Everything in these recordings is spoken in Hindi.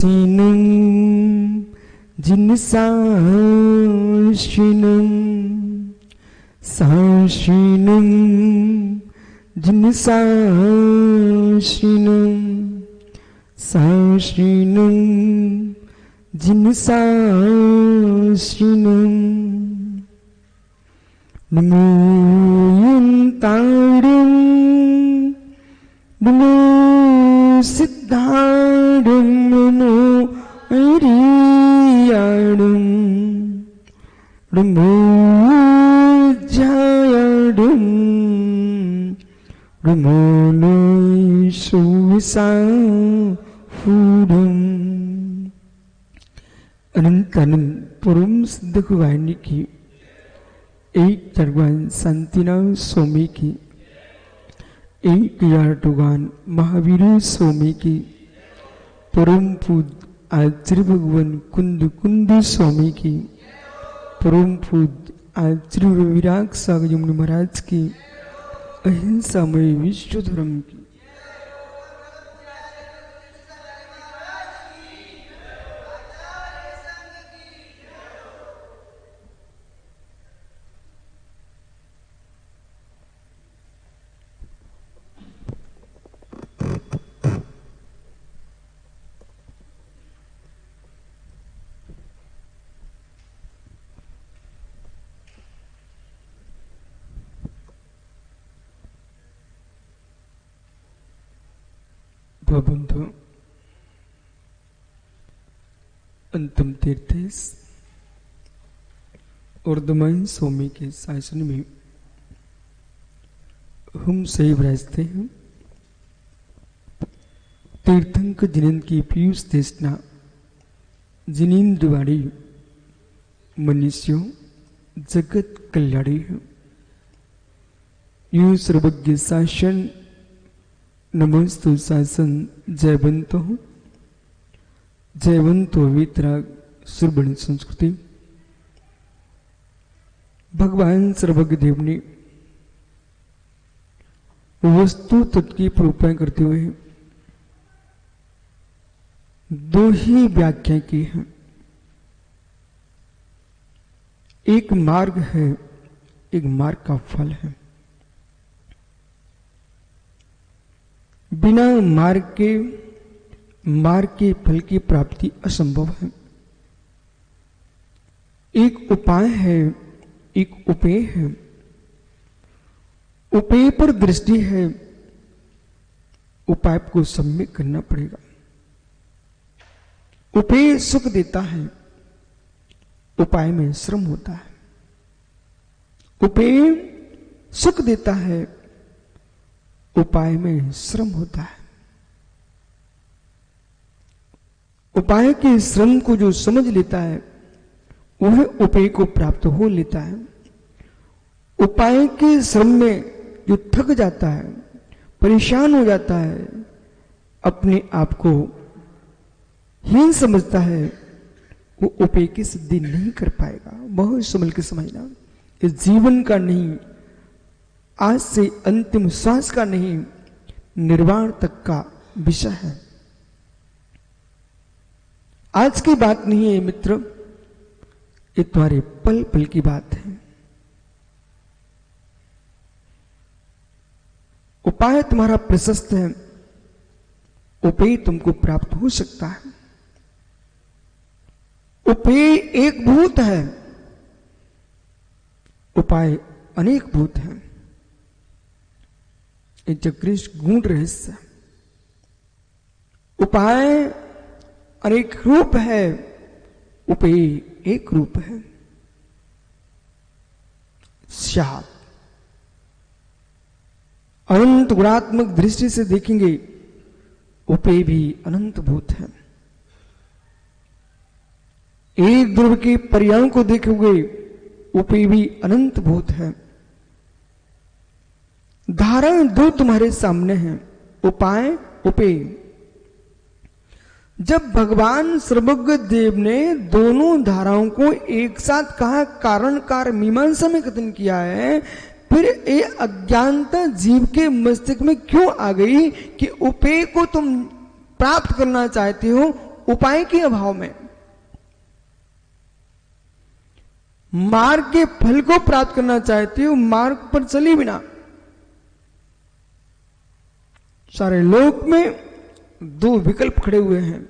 Sinum jinisashinum sashinum jinisashinum sashinum jinisashinum Numuyin tarum Numu siddharum Numu ariyarum Numu jayadum Numu suvisafudum अनंत परम सिद्ध वाणी की एक भगवान शांतिनाथ स्वामी की 1000 टुगान महावीर स्वामी की परम पूज आचार्य भगवान कुंद कुंद स्वामी की परम पूज आचार्य विराग सागर मुनि महाराज की अहिंसामय विश्व धर्म की बंधु अंतिम तीर्थ उर्दमय स्वामी के शासन में हम सही विराजते हैं। तीर्थंक जिनेन्द्र की पीयूष देशना जिनेन्द्र वाणी मनुष्यों जगत कल्याणी है। यूं सर्वज्ञ शासन नमस्तु शासन जयवंतो वितराग सुरबण संस्कृति। भगवान सर्वज्ञ देव ने वस्तु तत्व की प्रूपाएं करते हुए दो ही व्याख्या की है। एक मार्ग है, एक मार्ग का फल है। बिना मार्ग के फल की प्राप्ति असंभव है। एक उपाय है, एक उपेय है। उपेय पर दृष्टि है, उपाय को सम्यक करना पड़ेगा। उपेय सुख देता है, उपाय में श्रम होता है। उपेय सुख देता है, उपाय में श्रम होता है। उपाय के श्रम को जो समझ लेता है वह उपेय को प्राप्त हो लेता है। उपाय के श्रम में जो थक जाता है, परेशान हो जाता है, अपने आप को हीन समझता है, वो उपेय की सिद्धि नहीं कर पाएगा। बहुत संभल के समझना, इस जीवन का नहीं, आज से अंतिम श्वास का नहीं, निर्वाण तक का विषय है। आज की बात नहीं है मित्र, ये तुम्हारे पल पल की बात है। उपाय तुम्हारा प्रशस्त है, उपेय तुमको प्राप्त हो सकता है। उपेय एक भूत है, उपाय अनेक भूत है। जगदीश गूढ़ रहस्य। उपाय अनेक रूप है, उपेय एक रूप है। सात अनंत गुणात्मक दृष्टि से देखेंगे, उपेय भी अनंत भूत है। एक ध्रुव के पर्यायों को देखोगे, उपेय भी अनंत भूत है। धाराएं दो तुम्हारे सामने हैं, उपाय उपेय। जब भगवान सर्वज्ञ देव ने दोनों धाराओं को एक साथ कहा, कारण कार मीमांसा में कथन किया है, फिर ये अज्ञानता जीव के मस्तिष्क में क्यों आ गई कि उपेय को तुम प्राप्त करना चाहते हो, उपाय के अभाव में मार्ग के फल को प्राप्त करना चाहती हो, मार्ग पर चली बिना सारे लोक में दो विकल्प खड़े हुए हैं।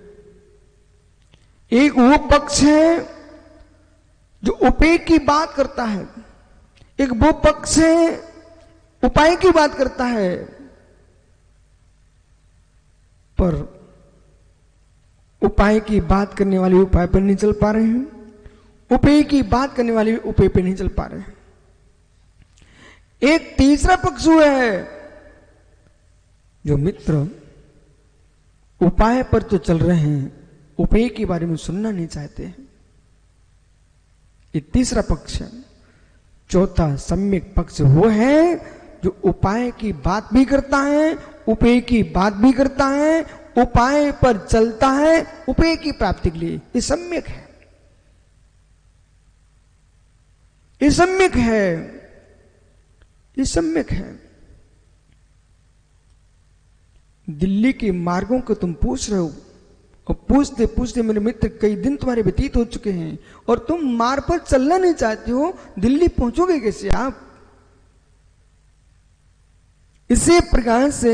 एक वो पक्ष है जो उपाय की बात करता है, एक वो पक्ष है उपाय की बात करता है, पर उपाय की बात करने वाले उपाय पर नहीं चल पा रहे हैं, उपाय की बात करने वाले उपाय पर नहीं चल पा रहे हैं। एक तीसरा पक्ष हुआ है जो मित्र उपाय पर तो चल रहे हैं, उपाय के बारे में सुनना नहीं चाहते हैं। ये तीसरा पक्ष है। चौथा सम्यक पक्ष वो है जो उपाय की बात भी करता है, उपाय की बात भी करता है, उपाय पर चलता है उपाय की प्राप्ति के लिए। ये सम्यक है, ये सम्यक है, ये सम्यक है। दिल्ली के मार्गों को तुम पूछ रहे हो और पूछते पूछते मेरे मित्र कई दिन तुम्हारे व्यतीत हो चुके हैं और तुम मार्ग पर चलना नहीं चाहते हो, दिल्ली पहुंचोगे कैसे आप? इसी प्रकार से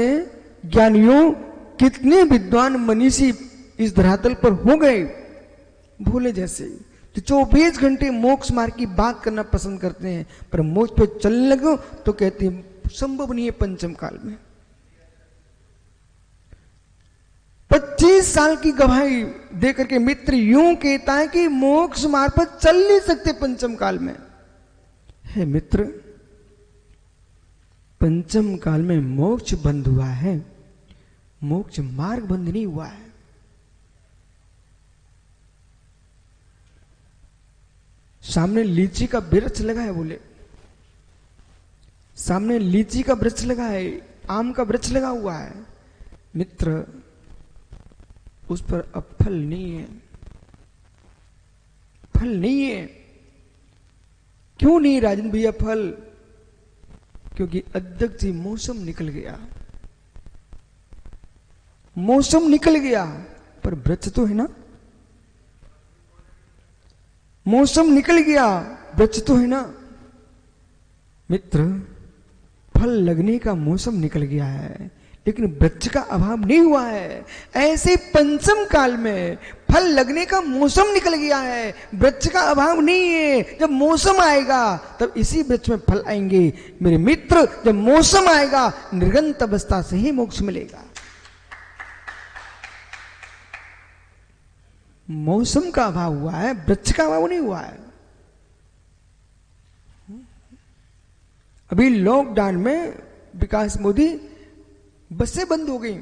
ज्ञानियों कितने विद्वान मनीषी इस धरातल पर हो गए भोले जैसे, तो 24 घंटे मोक्ष मार्ग की बात करना पसंद करते हैं, पर मोक्ष पर चलने लगो तो कहते हैं संभव नहीं है पंचम काल में। 25 साल की गवाही देकर के मित्र यूं कहता है कि मोक्ष मार्ग पर चल नहीं सकते पंचम काल में। है मित्र, पंचम काल में मोक्ष बंद हुआ है, मोक्ष मार्ग बंद नहीं हुआ है। सामने लीची का वृक्ष लगा है, बोले सामने लीची का वृक्ष लगा है, आम का वृक्ष लगा हुआ है मित्र, उस पर अब फल नहीं है, फल नहीं है। क्यों नहीं राजन भैया फल? क्योंकि अध्यक्ष जी मौसम निकल गया, मौसम निकल गया, पर वृक्ष तो है ना, मौसम निकल गया, वृक्ष तो है ना। मित्र, फल लगने का मौसम निकल गया है लेकिन वृक्ष का अभाव नहीं हुआ है। ऐसे पंचम काल में फल लगने का मौसम निकल गया है, वृक्ष का अभाव नहीं है। जब मौसम आएगा तब इसी वृक्ष में फल आएंगे मेरे मित्र। जब मौसम आएगा निर्गंत अवस्था से ही मोक्ष मिलेगा। मौसम का अभाव हुआ है, वृक्ष का अभाव नहीं हुआ है। अभी लॉकडाउन में विकास मोदी बसें बंद हो गई,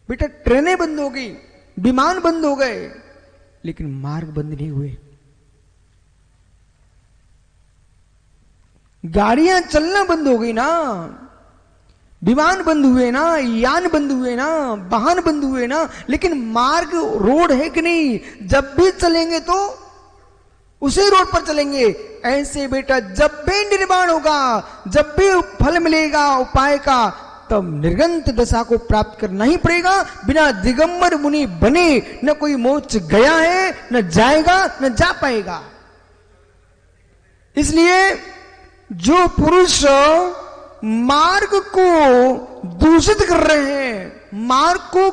बेटा ट्रेनें बंद हो गई, विमान बंद हो गए, लेकिन मार्ग बंद नहीं हुए। गाड़ियां चलना बंद हो गई ना, विमान बंद हुए ना, यान बंद हुए ना, वाहन बंद हुए ना, लेकिन मार्ग रोड है कि नहीं? जब भी चलेंगे तो उसी रोड पर चलेंगे। ऐसे बेटा जब भी निर्माण होगा, जब भी फल मिलेगा उपाय का, तब निर्गंत दशा को प्राप्त करना ही पड़ेगा। बिना दिगंबर मुनि बने न कोई मोक्ष गया है, न जाएगा, न जा पाएगा। इसलिए जो पुरुष मार्ग को दूषित कर रहे हैं, मार्ग को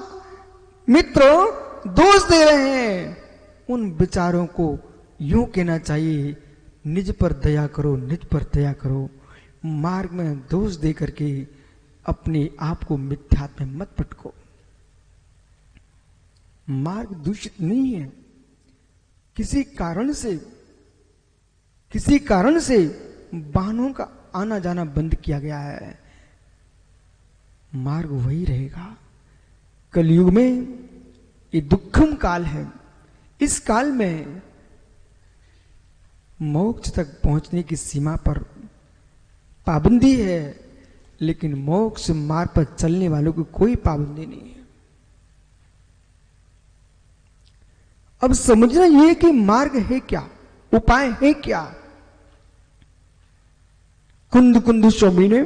मित्र दोष दे रहे हैं, उन विचारों को यूं कहना चाहिए, निज पर दया करो, निज पर दया करो। मार्ग में दोष दे करके अपने आप को मिथ्यात्व में मत पटको। मार्ग दूषित नहीं है। किसी कारण से वाहनों का आना जाना बंद किया गया है, मार्ग वही रहेगा। कलयुग में ये दुखम काल है। इस काल में मोक्ष तक पहुंचने की सीमा पर पाबंदी है, लेकिन मोक्ष मार्ग पर चलने वालों को कोई पाबंदी नहीं है। अब समझना यह कि मार्ग है क्या, उपाय है क्या। कुंद स्वामी ने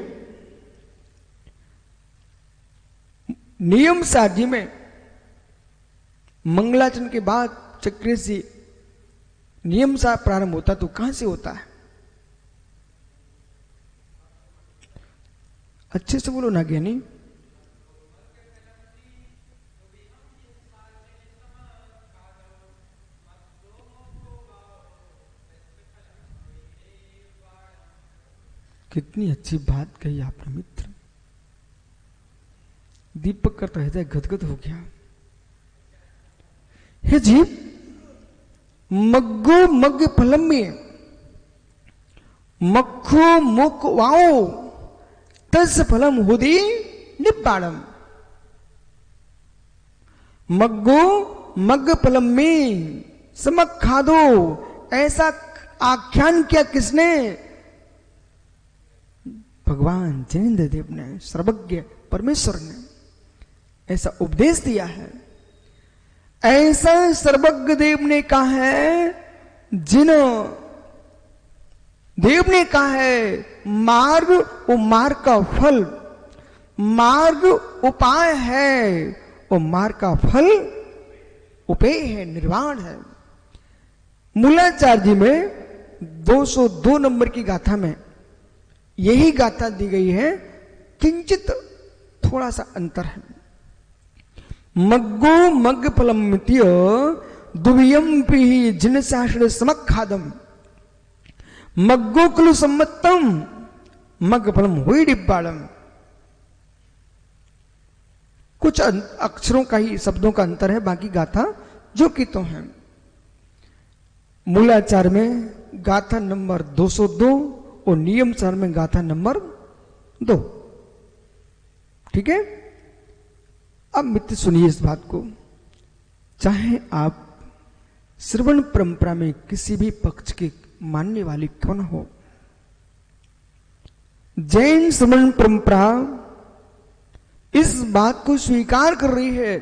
नियम साधी में मंगलाचरण के बाद चक्र से नियम सा प्रारंभ होता तो कहां से होता है? अच्छे से बोलो ना ज्ञानी। कितनी अच्छी बात कही आपने मित्र। दीपक का तो हृदय गदगद हो गया। हे जी, मग्गो मग्ग फलम में मक्खो मुख वाओ तस फलम हुदी निब्बाड़म। मग्गो मग्ग फलम में समक खादो, ऐसा आख्यान किया किसने? भगवान जिनेंद्र देव ने, सर्वज्ञ परमेश्वर ने ऐसा उपदेश दिया है। ऐसा सर्वज्ञ देव ने कहा है, जिन देव ने कहा है मार्ग वो मार्ग का फल, मार्ग उपाय है वो मार्ग का फल उपेय है, निर्वाण है। मूलाचार्य जी में 202 नंबर की गाथा में यही गाथा दी गई है, किंचित थोड़ा सा अंतर है। मग्गो मग्ग फलमित्य दुवियम पी जिन शास्त्र समखादम मग्गो कुल सम्मतम मग्ग फलम हुई डिब्बाड़म। कुछ अक्षरों का ही, शब्दों का अंतर है, बाकी गाथा जो कि तो है। मूलाचार में गाथा नंबर 202 और नियम सार में गाथा नंबर 2। ठीक है। अब मित्र सुनिए इस बात को, चाहे आप श्रवण परंपरा में किसी भी पक्ष के मानने वाले क्यों न हो, जैन श्रवण परंपरा इस बात को स्वीकार कर रही है,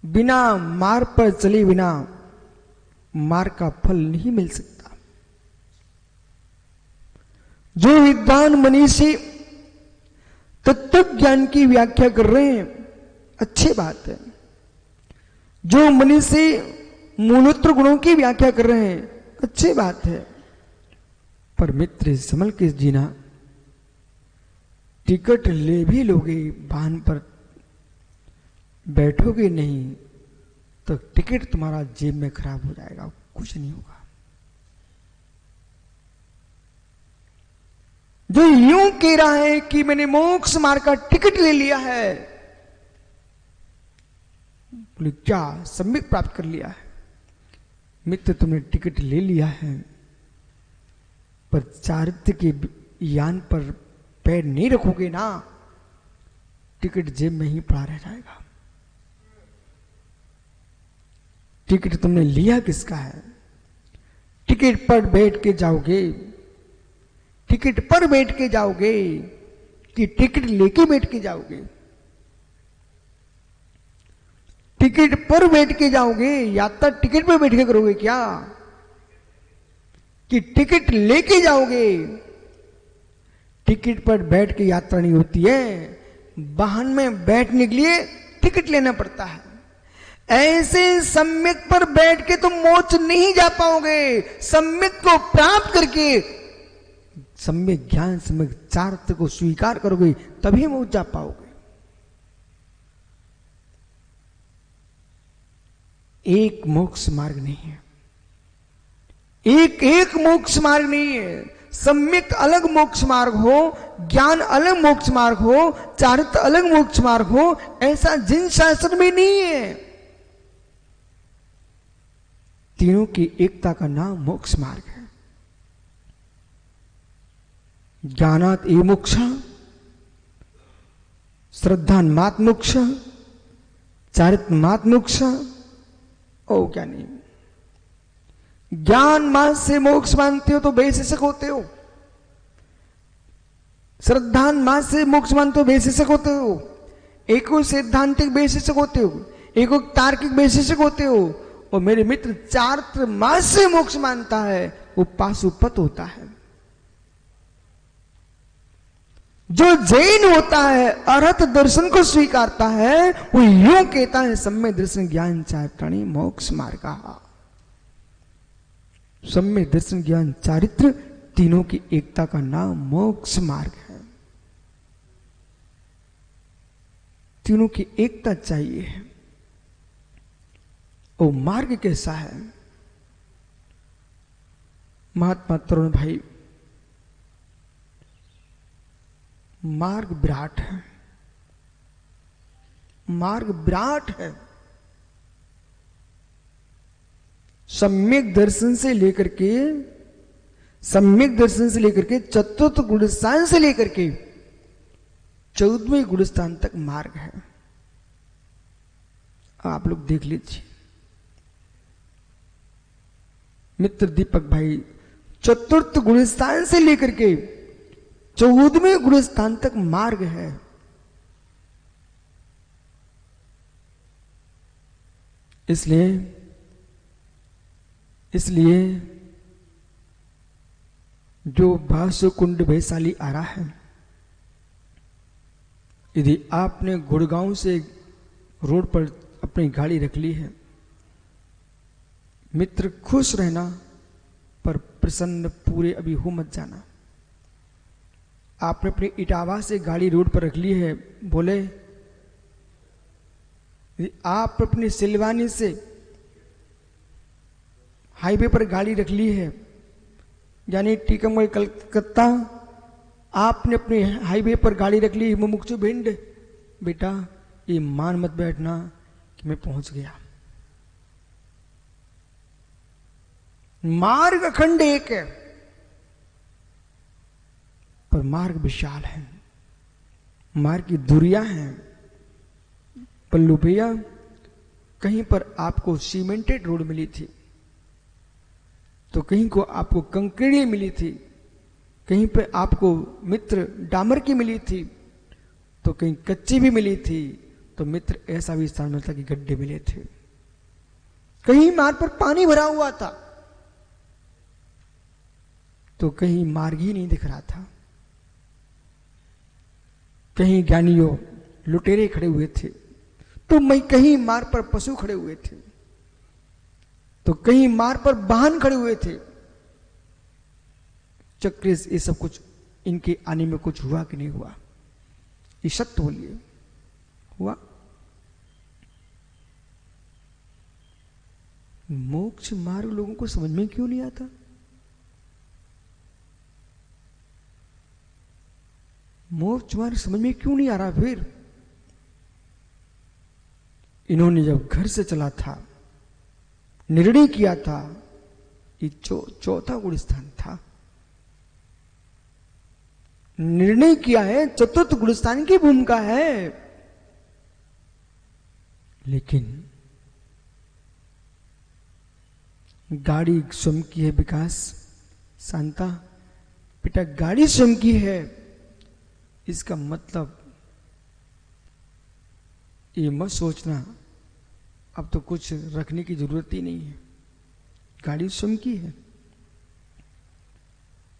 बिना मार्ग पर चले बिना मार्ग का फल नहीं मिल सकता। जो विद्वान मनीषी तत्व ज्ञान की व्याख्या कर रहे हैं, अच्छी बात है। जो मनीषी मूलोत्तर गुणों की व्याख्या कर रहे हैं, अच्छी बात है। पर मित्र संभल के जीना, टिकट ले भी लोगे, वाहन पर बैठोगे नहीं तो टिकट तुम्हारा जेब में खराब हो जाएगा, कुछ नहीं होगा। जो यूं कह रहा है कि मैंने मोक्ष मार्ग का टिकट ले लिया है, बोले क्या सम्यक प्राप्त कर लिया है? मित्र तुमने टिकट ले लिया है, पर चारित्र के यान पर पैर नहीं रखोगे ना, टिकट जेब में ही पड़ा रह जाएगा। टिकट तुमने लिया किसका है? टिकट पर बैठ के जाओगे, टिकट पर बैठ के जाओगे कि टिकट लेके बैठ के जाओगे? टिकट पर बैठ के जाओगे, यात्रा टिकट पर बैठ के करोगे क्या, कि टिकट लेके जाओगे? टिकट पर बैठ के यात्रा नहीं होती है, वाहन में बैठने के लिए टिकट लेना पड़ता है। ऐसे सम्यक पर बैठ के तुम मोक्ष नहीं जा पाओगे। सम्यक को प्राप्त करके, सम्यक ज्ञान, सम्यक चारित्र को स्वीकार करोगे, तभी मोक्ष जा पाओगे। एक मोक्ष मार्ग नहीं है, एक मोक्ष मार्ग नहीं है। सम्यक अलग मोक्ष मार्ग हो, ज्ञान अलग मोक्ष मार्ग हो, चारित्र अलग मोक्ष मार्ग हो, ऐसा जिन शास्त्र में नहीं है। तीनों की एकता का नाम मोक्ष मार्ग है। ज्ञानात ए मोक्ष, श्रद्धान मात मोक्ष, चारित्र मात मोक्ष। ओ क्या नहीं, ज्ञान मात से मोक्ष मानते हो तो बेशिक्षक होते हो, श्रद्धान मात से मोक्ष मानते हो बेशिक्षक होते हो, एको सैद्धांतिक बेशिक्षक होते हो, एको तार्किक बेशिक्षक होते हो। और मेरे मित्र चारित्र मात से मोक्ष मानता है वो पाशुपत होता है। जो जैन होता है, अरहत दर्शन को स्वीकारता है, वो यूं कहता है सम्यक दर्शन ज्ञान चारित्राणि मोक्ष मार्ग। सम्यक दर्शन ज्ञान चारित्र तीनों की एकता का नाम मोक्ष मार्ग है। तीनों की एकता चाहिए। वो मार्ग कैसा है? महात्मा तरुण भाई, मार्ग विराट है। मार्ग विराट है। सम्यक दर्शन से लेकर के, सम्यक दर्शन से लेकर के चतुर्थ गुणस्थान से लेकर के 14वें गुणस्थान तक मार्ग है। आप लोग देख लीजिए। मित्र दीपक भाई, चतुर्थ गुणस्थान से लेकर के 14वें गुणस्थान तक मार्ग है। इसलिए जो भाष्य कुंड वैशाली आ रहा है, यदि आपने गुड़गांव से रोड पर अपनी गाड़ी रख ली है, मित्र खुश रहना पर प्रसन्न पूरे अभी हो मत जाना। आपने अपने इटावा से गाड़ी रोड पर रख ली है, बोले आप अपनी सिलवानी से हाईवे पर गाड़ी रख ली है, यानी टीकमगढ़ कलकत्ता आपने अपने हाईवे पर गाड़ी रख ली, मुमुक्षु भिंड, बेटा ये मान मत बैठना कि मैं पहुंच गया। मार्ग अखंड एक है पर मार्ग विशाल है। मार्ग की दूरियां हैं। पल्लू भैया, कहीं पर आपको सीमेंटेड रोड मिली थी, तो कहीं को आपको कंकड़ी मिली थी, कहीं पे आपको मित्र डामर की मिली थी, तो कहीं कच्ची भी मिली थी, तो मित्र ऐसा भी स्थान मिलता कि गड्ढे मिले थे। कहीं मार्ग पर पानी भरा हुआ था, तो कहीं मार्ग ही नहीं दिख रहा था। कहीं ज्ञानियों लुटेरे खड़े हुए थे, तो कहीं मार्ग पर पशु खड़े हुए थे, तो कहीं मार्ग पर वाहन खड़े हुए थे। चक्रेश ये सब कुछ इनके आने में कुछ हुआ कि नहीं हुआ? ये सत्य बोलिए, हुआ? मोक्ष मार्ग लोगों को समझ में क्यों नहीं आता? मोक्ष मार्ग समझ में क्यों नहीं आ रहा? फिर इन्होंने जब घर से चला था, निर्णय किया था, ये चौथा गुणस्थान था, निर्णय किया है, चतुर्थ गुणस्थान की भूमिका है। लेकिन गाड़ी स्वयं की है। विकास, शांता बेटा, गाड़ी स्वयं की है, इसका मतलब ये मत सोचना अब तो कुछ रखने की जरूरत ही नहीं है। गाड़ी स्वयं की है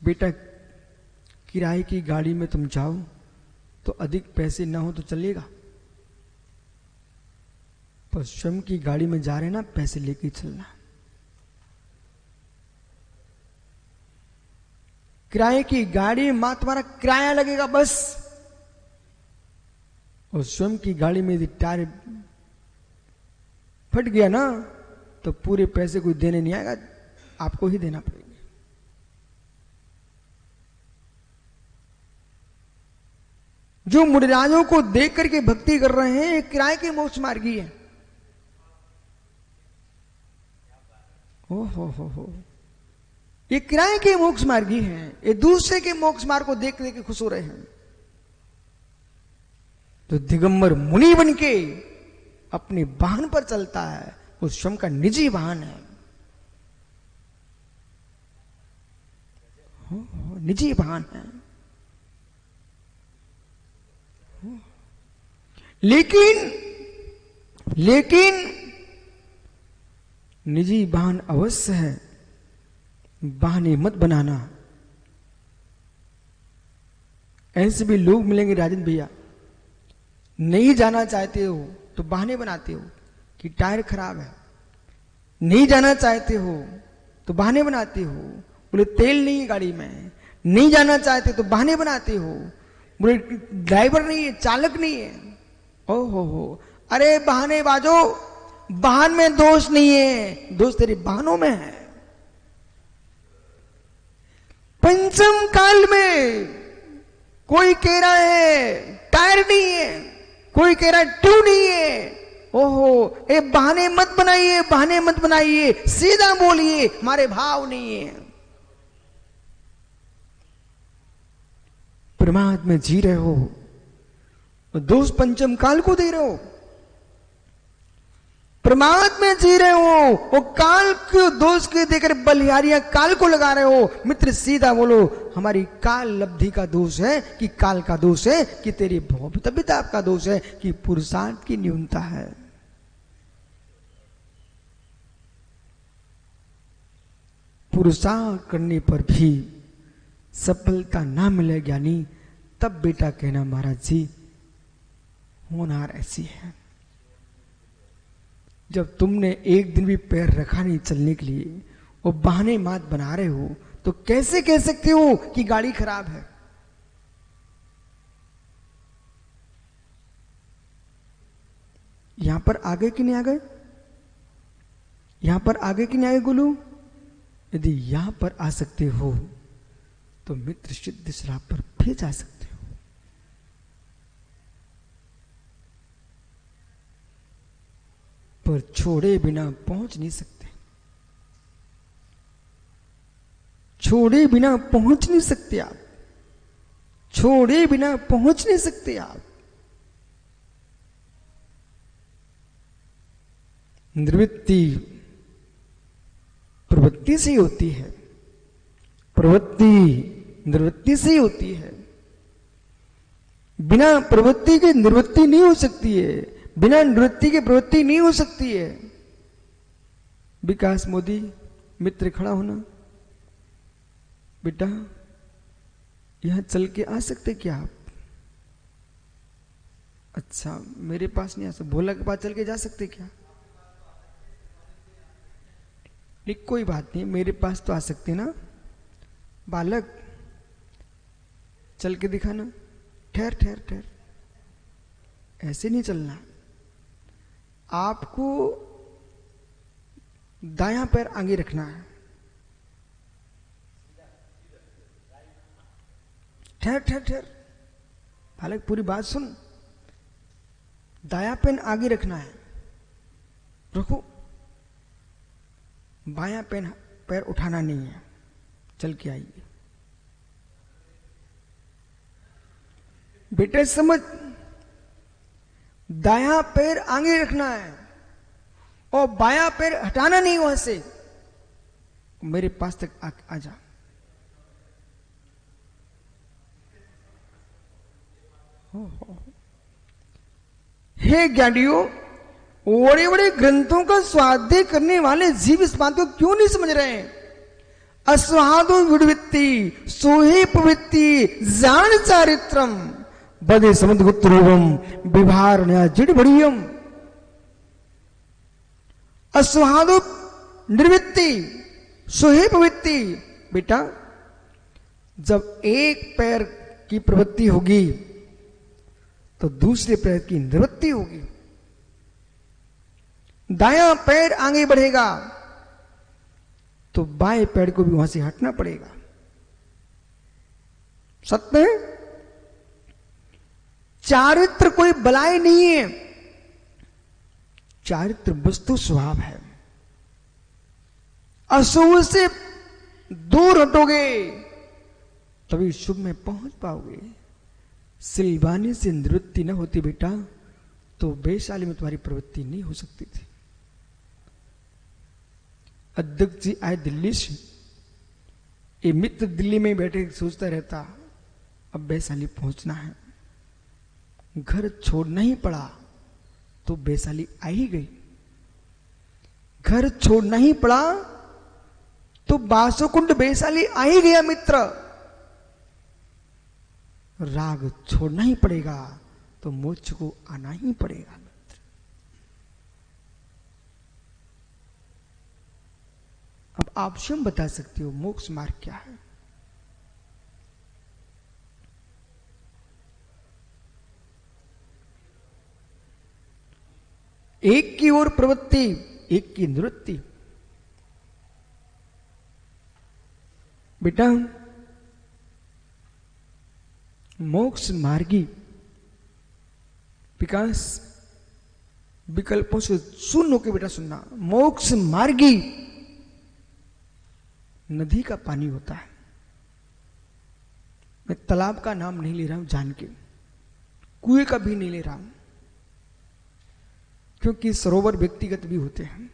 बेटा। किराए की गाड़ी में तुम जाओ तो अधिक पैसे ना हो तो चलेगा, पर स्वयं की गाड़ी में जा रहे ना, पैसे लेके चलना। किराए की गाड़ी मां तुम्हारा किराया लगेगा बस, और स्वयं की गाड़ी में यदि टायर फट गया ना, तो पूरे पैसे कोई देने नहीं आएगा, आपको ही देना पड़ेगा। जो मुनिराजों को देख करके भक्ति कर रहे हैं, ये किराए के मोक्ष मार्गी है। हो ये किराए के मोक्ष मार्गी हैं। ये दूसरे के मोक्ष मार्ग को देख देख के खुश हो रहे हैं। तो दिगंबर मुनि बन के अपने वाहन पर चलता है, वो स्वयं का निजी वाहन है। निजी वाहन है। लेकिन निजी वाहन अवश्य है, बहाने मत बनाना। ऐसे भी लोग मिलेंगे राजन भैया, नहीं जाना चाहते हो तो बहाने बनाते हो कि टायर खराब है, नहीं जाना चाहते हो तो बहाने बनाते हो, बोले तेल नहीं है गाड़ी में, नहीं जाना चाहते तो बहाने बनाते हो, बोले ड्राइवर नहीं है, चालक नहीं है। ओहो हो, अरे बहाने बाजो, वाहन में दोष नहीं है, दोष तेरे बहानों में है। पंचम काल में कोई कह रहा है टायर नहीं है, कोई कह रहा है ट्यूब नहीं है। ओहो, ए बहाने मत बनाइए, बहाने मत बनाइए, सीधा बोलिए हमारे भाव नहीं है। परमात्मा में जी रहे हो, दोष पंचम काल को दे रहे हो। परमात्मा में जी रहे हो, वो काल के दोष के देकर बलिहारियां काल को लगा रहे हो। मित्र सीधा बोलो, हमारी काल लब्धि का दोष है कि काल का दोष है कि तेरी भौतिकता का दोष है कि पुरुषार्थ की न्यूनता है। पुरुषार्थ करने पर भी सफलता ना मिले ज्ञानी, तब बेटा कहना महाराज जी होनहार ऐसी है। जब तुमने एक दिन भी पैर रखा नहीं चलने के लिए, वो बहाने मात बना रहे हो, तो कैसे कह सकते हो कि गाड़ी खराब है? यहां पर आगे कि नहीं आ गए? यहां पर आगे कि नहीं आगे गुलू? यदि यहां पर आ सकते हो तो मित्र सिद्ध श्राप पर भी जा सकते हो। पर छोड़े बिना पहुंच नहीं सकते, छोड़े बिना पहुंच नहीं सकते आप, छोड़े बिना पहुंच नहीं सकते आप। निवृत्ति प्रवृत्ति से होती है, प्रवृत्ति निवृत्ति से होती है। बिना प्रवृत्ति के निवृत्ति नहीं हो सकती है, बिना निवृत्ति के प्रवृत्ति नहीं हो सकती है। विकास मोदी मित्र खड़ा होना, बेटा यहां चल के आ सकते क्या आप? अच्छा मेरे पास नहीं आ सकते, भोला के पास चल के जा सकते क्या? नहीं कोई बात नहीं, मेरे पास तो आ सकते ना। बालक चल के दिखाना, ठहर ठहर ठहर, ऐसे नहीं चलना। आपको दायां पैर आगे रखना है, ठहर ठहर ठहर, बालक पूरी बात सुन। दायां पैर आगे रखना है, रखो। बायां पैर उठाना नहीं है, चल के आइए। बेटे समझ, दायां पैर आगे रखना है और बायां पैर हटाना नहीं वहां से। मेरे पास तक आ जा। हे ज्ञानियों, बड़े बड़े ग्रंथों का स्वाध्याय करने वाले जीव इस बात को क्यों नहीं समझ रहे हैं? अस्वादो विडवित्ति सोहे पवित्ति जान चारित्रम बदे समुद्रगुप्तरूपम विभार नया जिड़ बढ़ियम। अस्वादो निर्वृत्ति सोहे पवित्ति। बेटा जब एक पैर की प्रवृत्ति होगी तो दूसरे पैर की निवृत्ति होगी। दायां पैर आगे बढ़ेगा तो बाएं पैर को भी वहां से हटना पड़ेगा। सत्य है। चारित्र कोई बलाई नहीं है, चारित्र वस्तु स्वभाव है। अशुभ से दूर हटोगे तभी शुभ में पहुंच पाओगे। सिलवाने से निवृत्ति न होती बेटा तो वैशाली में तुम्हारी प्रवृत्ति नहीं हो सकती थी। अध्यक्ष जी आए दिल्ली से, ये मित्र दिल्ली में बैठे सोचता रहता अब वैशाली पहुंचना है। घर छोड़ना ही पड़ा तो वैशाली आ ही गई। घर छोड़ना ही पड़ा तो बासुकुंड वैशाली आ ही गया। मित्र राग छोड़ना ही पड़ेगा, तो मोक्ष को आना ही पड़ेगा। अब आप स्वयं बता सकते हो मोक्ष मार्ग क्या है। एक की ओर प्रवृत्ति, एक की निवृत्ति। बेटा मोक्ष मार्गी विकास विकल्पों से शून्य होकर बेटा सुनना, मोक्ष मार्गी नदी का पानी होता है। मैं तालाब का नाम नहीं ले रहा हूं जान के, कुएं का भी नहीं ले रहा हूं, क्योंकि सरोवर व्यक्तिगत भी होते हैं,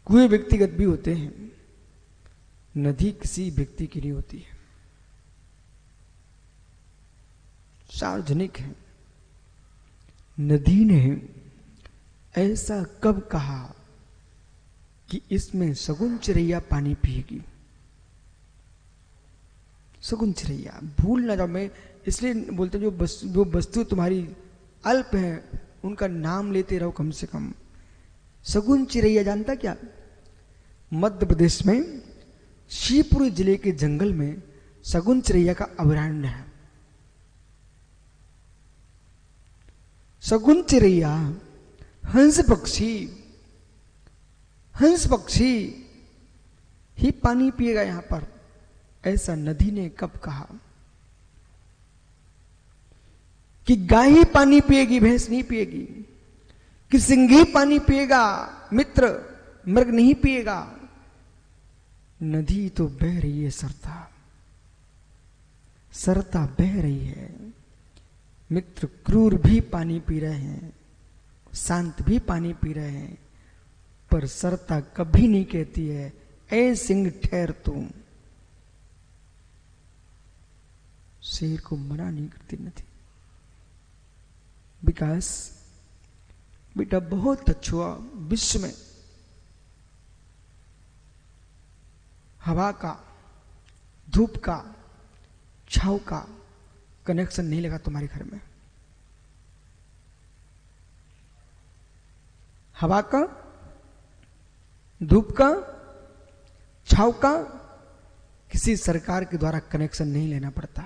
कुएं व्यक्तिगत भी होते हैं, नदी किसी व्यक्ति की नहीं होती है, सार्वजनिक है। नदी ने ऐसा कब कहा कि इसमें सगुन चिरैया पानी पिएगी? सगुन चिरैया भूल ना जाओ, मैं इसलिए बोलते जो वस्तु तुम्हारी अल्प है उनका नाम लेते रहो कम से कम। सगुन चिरैया जानता क्या? मध्य प्रदेश में शिवपुरी जिले के जंगल में सगुन चिरैया का अभयारण्य है। सगुन चिरैया हंस पक्षी ही पानी पिएगा यहां पर, ऐसा नदी ने कब कहा? कि गाय ही पानी पिएगी, भैंस नहीं पिएगी, कि सिंह पानी पिएगा, मित्र मृग नहीं पिएगा। नदी तो बह रही है, सरता बह रही है। मित्र क्रूर भी पानी पी रहे हैं, शांत भी पानी पी रहे हैं, पर सरता कभी नहीं कहती है ए सिंह ठहर तुम। शेर को मना नहीं करती नदी। विकास बेटा बहुत अच्छा हुआ, विश्व में हवा का, धूप का, छाव का कनेक्शन नहीं लगा तुम्हारे घर में। हवा का, धूप का, छाव का किसी सरकार के द्वारा कनेक्शन नहीं लेना पड़ता।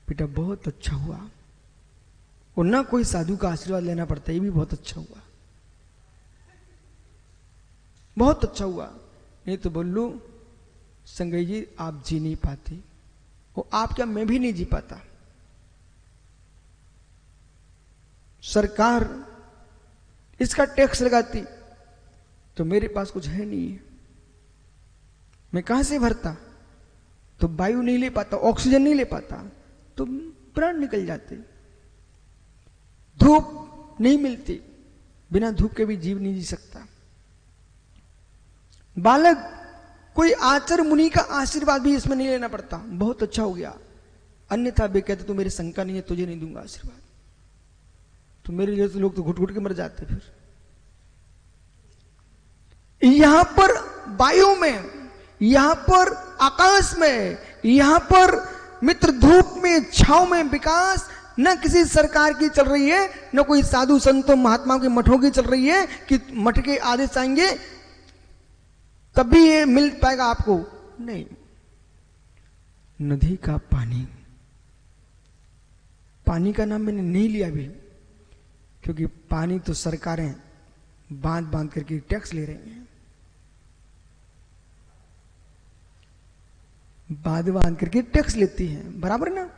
बेटा बहुत अच्छा हुआ, और ना कोई साधु का आशीर्वाद लेना पड़ता, ये भी बहुत अच्छा हुआ, बहुत अच्छा हुआ। नहीं तो बोल लू संगई जी आप जी नहीं पाते, वो आप क्या मैं भी नहीं जी पाता। सरकार इसका टैक्स लगाती तो मेरे पास कुछ है नहीं है, मैं कहां से भरता? तो वायु नहीं ले पाता, ऑक्सीजन नहीं ले पाता, तो प्राण निकल जाते। धूप नहीं मिलती, बिना धूप के भी जीव नहीं जी सकता। बालक कोई आचार्य मुनि का आशीर्वाद भी इसमें नहीं लेना पड़ता, बहुत अच्छा हो गया। अन्यथा वे कहते तो मेरे शंका नहीं है, तुझे नहीं दूंगा आशीर्वाद। तो मेरे जैसे लोग तो घुट घुट के मर जाते। फिर यहां पर वायु में, यहां पर आकाश में, यहां पर मित्र धूप में, छाव में विकास न किसी सरकार की चल रही है, न कोई साधु संतों महात्माओं के मठों की चल रही है कि मठ के आदेश आएंगे तभी ये मिल पाएगा आपको। नहीं, नदी का पानी, पानी का नाम मैंने नहीं लिया अभी, क्योंकि पानी तो सरकारें बांध बांध करके टैक्स ले रही हैं, बांध करके टैक्स लेती हैं, बराबर ना।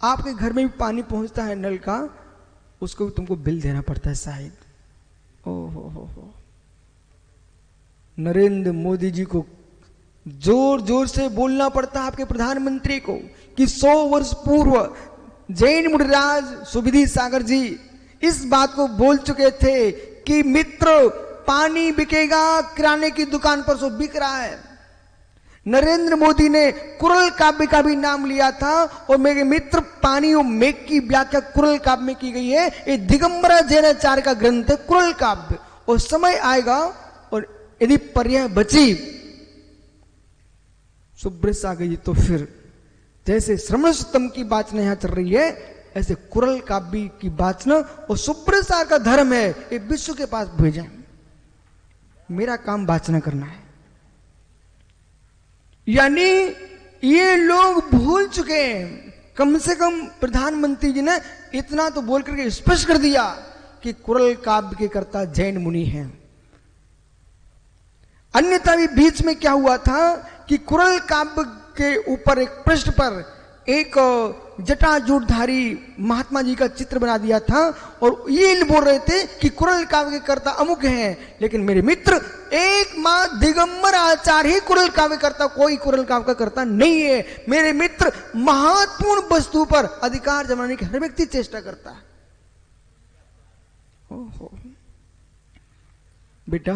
आपके घर में भी पानी पहुंचता है नल का, उसको भी तुमको बिल देना पड़ता है शायद। हो नरेंद्र मोदी जी को जोर जोर से बोलना पड़ता है आपके प्रधानमंत्री को कि 100 वर्ष पूर्व जैन मुनिराज सुविधि सागर जी इस बात को बोल चुके थे कि मित्र पानी बिकेगा, किराने की दुकान पर सो बिक रहा है। नरेंद्र मोदी ने कुरल काव्य का भी नाम लिया था, और मेरे मित्र पानी और मेघ की व्याख्या कुरल काव्य में की गई है। ये दिगंबरा जैनाचार्य का ग्रंथ है कुरल काव्य। और समय आएगा और यदि पर्याय बची, सुब्रत आ गई, तो फिर जैसे श्रवणस्तम की वाचना यहां चल रही है, ऐसे कुरल काव्य की वाचना और सुप्रसार का धर्म है ये विश्व के पास भेजें। मेरा काम वाचना करना है। यानी ये लोग भूल चुके हैं। कम से कम प्रधानमंत्री जी ने इतना तो बोल करके स्पष्ट कर दिया कि कुरल काव्य के कर्ता जैन मुनि हैं। अन्यथा भी बीच में क्या हुआ था कि कुरल काव्य के ऊपर एक पृष्ठ पर एक जटाजूटधारी महात्मा जी का चित्र बना दिया था और ये बोल रहे थे कि कुरल काव्य के कर्ता अमुक हैं। लेकिन मेरे मित्र, एक मां दिगंबर आचार्य ही कुरल काव्य करता, कोई कुरल काव्य का कर्ता नहीं है। मेरे मित्र, महत्वपूर्ण वस्तु पर अधिकार जमाने की हर व्यक्ति चेष्टा करता है। ओहो बेटा,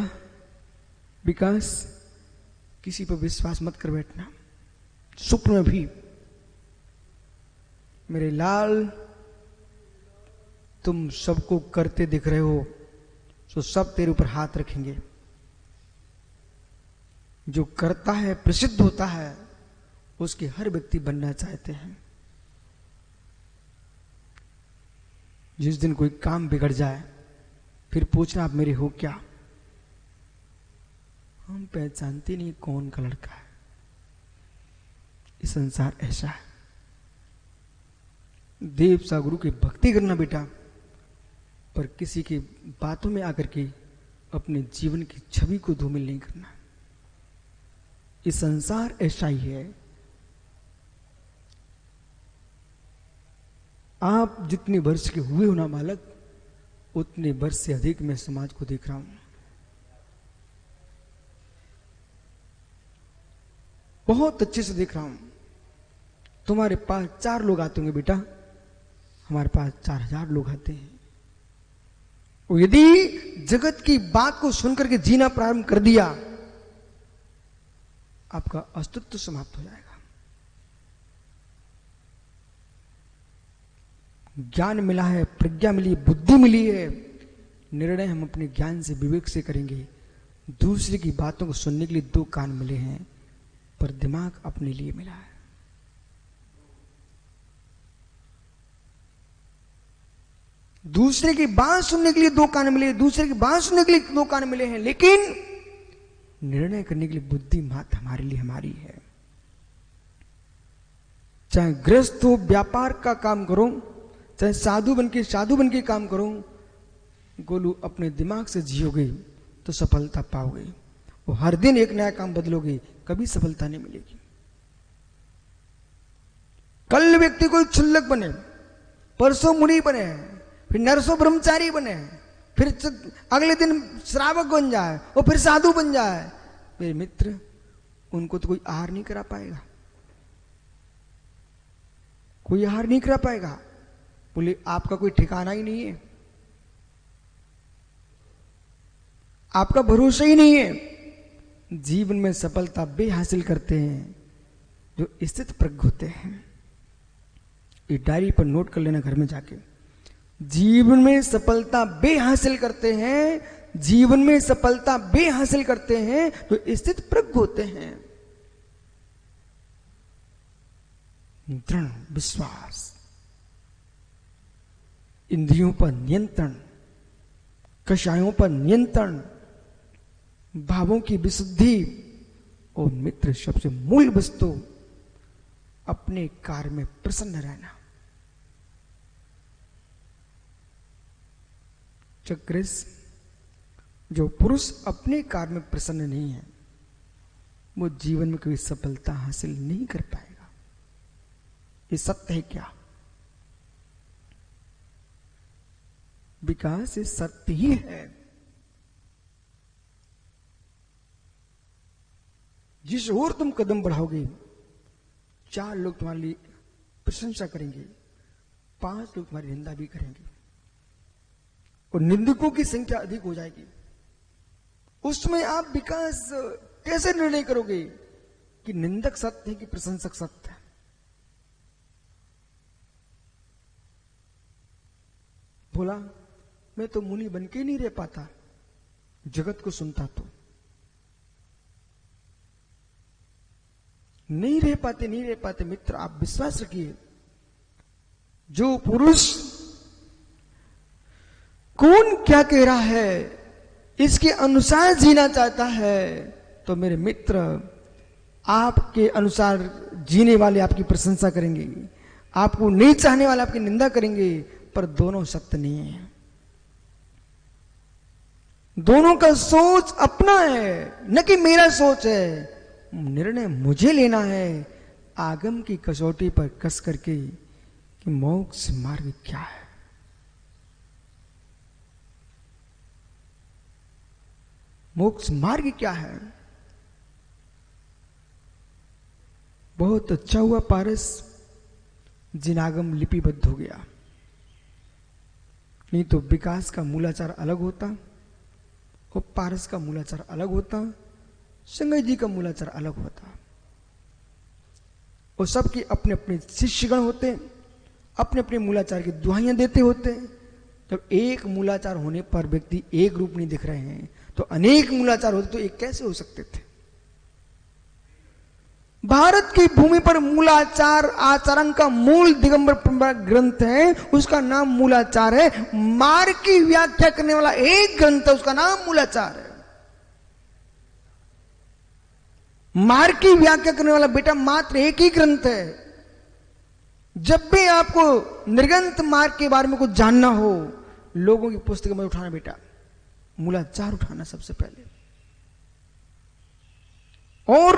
विकास, किसी पर विश्वास मत कर बैठना। स्वप्न में भी मेरे लाल तुम सबको करते दिख रहे हो, तो सब तेरे ऊपर हाथ रखेंगे। जो करता है, प्रसिद्ध होता है, उसके हर व्यक्ति बनना चाहते हैं। जिस दिन कोई काम बिगड़ जाए, फिर पूछना आप मेरे हो क्या? हम पहचानते नहीं कौन का लड़का है। ये संसार ऐसा है। देव सा गुरु की भक्ति करना बेटा, पर किसी की बातों में आकर के अपने जीवन की छवि को धूमिल नहीं करना। ये संसार ऐसा ही है। आप जितने वर्ष के हुए हो ना बालक, उतने वर्ष से अधिक मैं समाज को देख रहा हूं। बहुत अच्छे से देख रहा हूं। तुम्हारे पास 4 लोग आते होंगे बेटा, हमारे पास 4000 लोग आते हैं। और यदि जगत की बात को सुनकर के जीना प्रारंभ कर दिया, आपका अस्तित्व समाप्त हो जाएगा। ज्ञान मिला है, प्रज्ञा मिली, बुद्धि मिली है, निर्णय हम अपने ज्ञान से, विवेक से करेंगे। दूसरे की बातों को सुनने के लिए 2 कान मिले हैं, पर दिमाग अपने लिए मिला है। दूसरे की बात सुनने के लिए 2 कान मिले, दूसरे की बात सुनने के लिए 2 कान मिले हैं, लेकिन निर्णय करने के लिए बुद्धि मात्र हमारे लिए हमारी है। चाहे गृहस्थ हो, व्यापार का काम करो, चाहे साधु बन के काम करो, गोलू अपने दिमाग से जियोगे तो सफलता पाओगे। वो हर दिन एक नया काम बदलोगे, कभी सफलता नहीं मिलेगी। कल व्यक्ति कोई क्षुल्लक बने, परसों मुनि बने, फिर नरसों ब्रह्मचारी बने, फिर अगले दिन श्रावक बन जाए और फिर साधु बन जाए। मेरे मित्र, उनको तो कोई आहार नहीं करा पाएगा, कोई आहार नहीं करा पाएगा। बोले आपका कोई ठिकाना ही नहीं है, आपका भरोसा ही नहीं है। जीवन में सफलता वे हासिल करते हैं जो स्थित प्रज्ञ होते हैं। ये डायरी पर नोट कर लेना घर में जाके। जीवन में सफलता वे हासिल करते हैं, जीवन में सफलता वे हासिल करते हैं जो स्थित प्रज्ञ होते हैं। दृढ़ विश्वास, इंद्रियों पर नियंत्रण, कषायों पर नियंत्रण, भावों की विशुद्धि और मित्र सबसे मूल वस्तु अपने कार्य में प्रसन्न रहना। चक्रिस, जो पुरुष अपने कार्य में प्रसन्न नहीं है, वो जीवन में कोई सफलता हासिल नहीं कर पाएगा। ये सत्य है क्या? विकास ये सत्य ही है। जिस ओर तुम कदम बढ़ाओगे, 4 लोग तुम्हारे लिए प्रशंसा करेंगे, 5 लोग तुम्हारी निंदा भी करेंगे और निंदकों की संख्या अधिक हो जाएगी। उसमें आप विकास कैसे निर्णय करोगे कि निंदक सत्य है कि प्रशंसक सत्य है? बोला मैं तो मुनि बन के नहीं रह पाता, जगत को सुनता तो। नहीं रह पाते, नहीं रह पाते। मित्र आप विश्वास रखिए, जो पुरुष कौन क्या कह रहा है इसके अनुसार जीना चाहता है, तो मेरे मित्र आपके अनुसार जीने वाले आपकी प्रशंसा करेंगे, आपको नहीं चाहने वाले आपकी निंदा करेंगे, पर दोनों सत्य नहीं है। दोनों का सोच अपना है, न कि मेरा सोच है। निर्णय मुझे लेना है आगम की कसौटी पर कस करके कि मोक्ष मार्ग क्या है। मोक्ष मार्ग क्या है। बहुत अच्छा हुआ पारस जिनागम लिपिबद्ध हो गया, नहीं तो विकास का मूलाचार अलग होता और पारस का मूलाचार अलग होता, संजय जी का मूलाचार अलग होता। और सबके अपने अपने शिष्यगण होते, अपने अपने मूलाचार की दुहाइयां देते होते। जब एक मूलाचार होने पर व्यक्ति एक रूप नहीं दिख रहे हैं, तो अनेक मूलाचार होते तो एक कैसे हो सकते थे। भारत की भूमि पर मूलाचार आचरण का मूल दिगंबर ग्रंथ है, उसका नाम मूलाचार है। मार्ग की व्याख्या करने वाला एक ग्रंथ है, उसका नाम मूलाचार है। मार्ग की व्याख्या करने वाला बेटा मात्र एक ही ग्रंथ है। जब भी आपको निर्गंत मार्ग के बारे में कुछ जानना हो, लोगों की पुस्तक में उठाना बेटा, मूलाचार उठाना सबसे पहले। और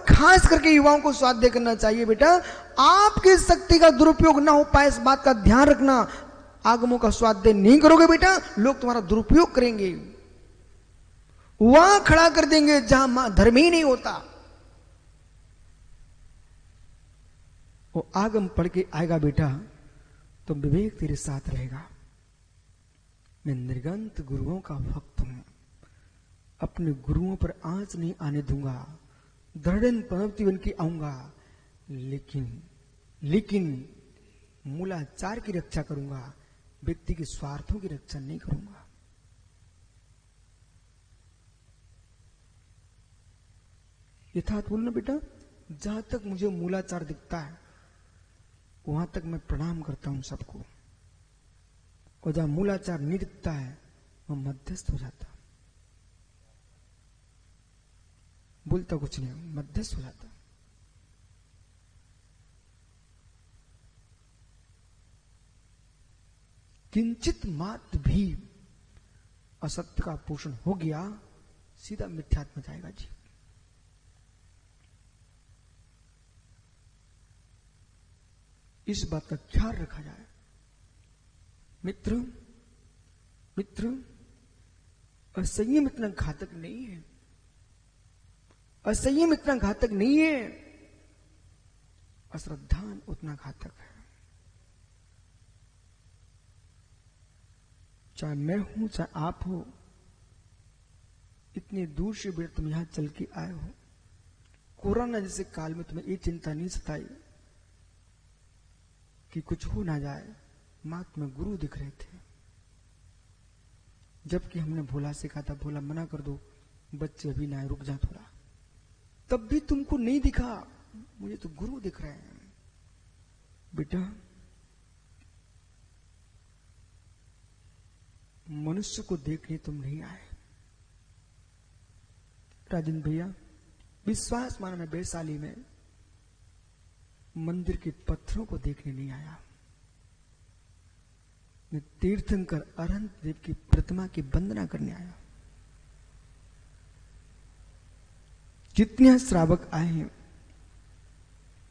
खास करके युवाओं को स्वाध्याय करना चाहिए बेटा, आपकी शक्ति का दुरुपयोग ना हो पाए इस बात का ध्यान रखना। आगमों का स्वाध्याय नहीं करोगे बेटा, लोग तुम्हारा दुरुपयोग करेंगे, वहां खड़ा कर देंगे जहां धर्म ही नहीं होता। वो आगम पढ़ के आएगा बेटा तो विवेक तेरे साथ रहेगा। मैं निर्गंत गुरुओं का भक्त हूं, अपने गुरुओं पर आंच नहीं आने दूंगा, दृढ़ पनौती बन के आऊंगा, लेकिन मूलाचार की रक्षा करूंगा, व्यक्ति के स्वार्थों की रक्षा नहीं करूंगा। यथार्थ बोलना बेटा, जहां तक मुझे मूलाचार दिखता है वहां तक मैं प्रणाम करता हूं सबको, और जहां मूलाचार नहीं दिखता है वह मध्यस्थ हो जाता, बोलता कुछ नहीं, मध्यस्थ हो जाता। किंचित मात्र भी असत्य का पोषण हो गया, सीधा मिथ्यात्व जाएगा जी। इस बात का ख्याल रखा जाए। मित्र असंयम इतना घातक नहीं है, असंयम इतना घातक नहीं है, अश्रद्धान उतना घातक है। चाहे मैं हूं चाहे आप हो, इतनी दूर से बेटा तुम यहां चल के आए हो। कोरोना जैसे काल में तुम्हें ये चिंता नहीं सताई कि कुछ हो ना जाए, मात्र में गुरु दिख रहे थे। जबकि हमने भोला से कहा था, भोला मना कर दो, बच्चे अभी ना, रुक जा थोड़ा, तब भी तुमको नहीं दिखा, मुझे तो गुरु दिख रहे हैं। बेटा मनुष्य को देखने तुम नहीं आए। राजन भैया विश्वास माना, मैं वैशाली में मंदिर के पत्थरों को देखने नहीं आया, मैं तीर्थंकर अरहंत देव की प्रतिमा की वंदना करने आया। जितने श्रावक आए हैं,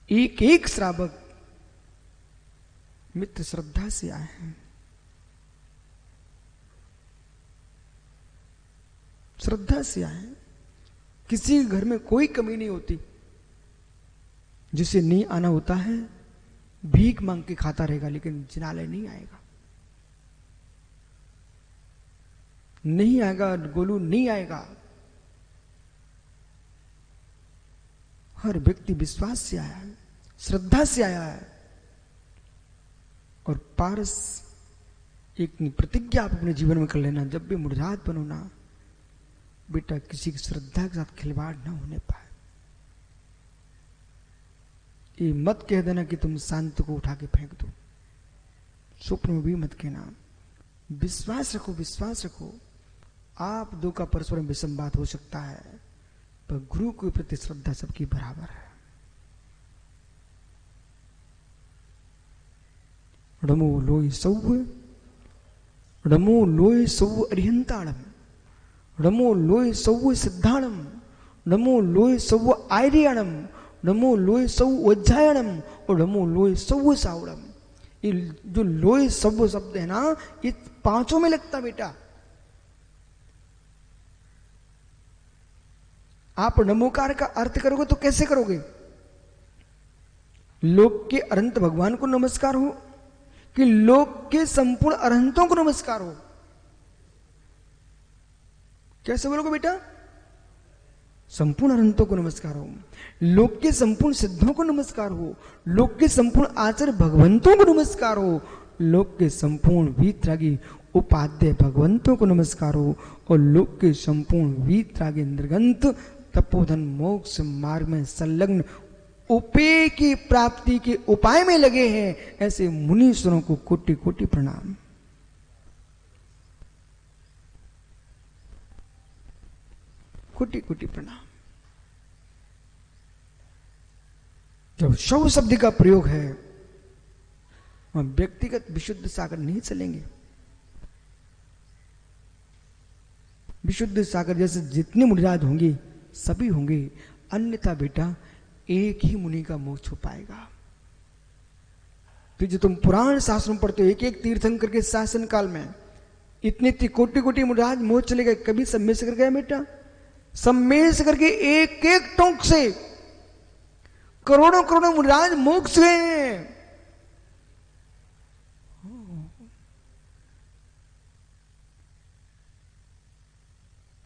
एक एक श्रावक मित्र श्रद्धा से आए हैं, श्रद्धा से आए हैं। किसी घर में कोई कमी नहीं होती, जिसे नहीं आना होता है भीख मांग के खाता रहेगा, लेकिन जिनालय नहीं आएगा, नहीं आएगा। गोलू नहीं आएगा। हर व्यक्ति विश्वास से आया है, श्रद्धा से आया है। और पारस एक प्रतिज्ञा आप अपने जीवन में कर लेना, जब भी मुर्जात बनो ना बेटा, किसी की श्रद्धा के साथ खिलवाड़ ना होने पाए। ये मत कह देना कि तुम शांत को उठा के फेंक दो, स्वप्न में भी मत कहना। विश्वास रखो, विश्वास रखो। आप दो का परस्पर विषम बात हो सकता है, पर गुरु के प्रति श्रद्धा सबकी बराबर है। रमो लोय सौ अरिहंताड़म, नमो लोय सौ सिद्धाणम, नमो लोय सौ आर्याणम, नमो लोय सौ वज्जायणम और नमो लोय सौ सावड़म। ये जो लोय सौ शब्द है ना, ये पांचों में लगता बेटा। आप नमोकार का अर्थ करोगे तो कैसे करोगे? लोक के अनंत भगवान को नमस्कार हो कि लोक के संपूर्ण अरहंतों को नमस्कार हो? कैसे बोलोगे बेटा? संपूर्ण अनंतों को नमस्कार हो, लोक के संपूर्ण सिद्धों को नमस्कार हो, लोक के संपूर्ण आचार्य भगवंतों को नमस्कार हो, लोक के संपूर्ण वीतरागी उपाध्याय भगवंतों को नमस्कार हो, और लोक के संपूर्ण वीतरागी निर्गंत तपोधन मोक्ष मार्ग में संलग्न उपेय की प्राप्ति के उपाय में लगे हैं, ऐसे मुनीश्वरों को कोटि कोटि प्रणाम। कोटि कोटि प्रणाम। जब शव शब्द का प्रयोग है, वहां व्यक्तिगत विशुद्ध सागर नहीं चलेंगे। विशुद्ध सागर जैसे जितने मुनिराज होंगे सभी होंगे, अन्यथा बेटा एक ही मुनि का मोक्ष हो पाएगा। तो जो तुम पुराण शास्त्रों पढ़ते हो, एक एक तीर्थंकर के शासन काल में इतने कोटि कोटि मुनिराज मोक्ष चले गए, कभी सब में से कर गया बेटा? सब में से करके एक एक टोंक से करोड़ों करोड़ों मुनिराज मोक्ष गए हैं।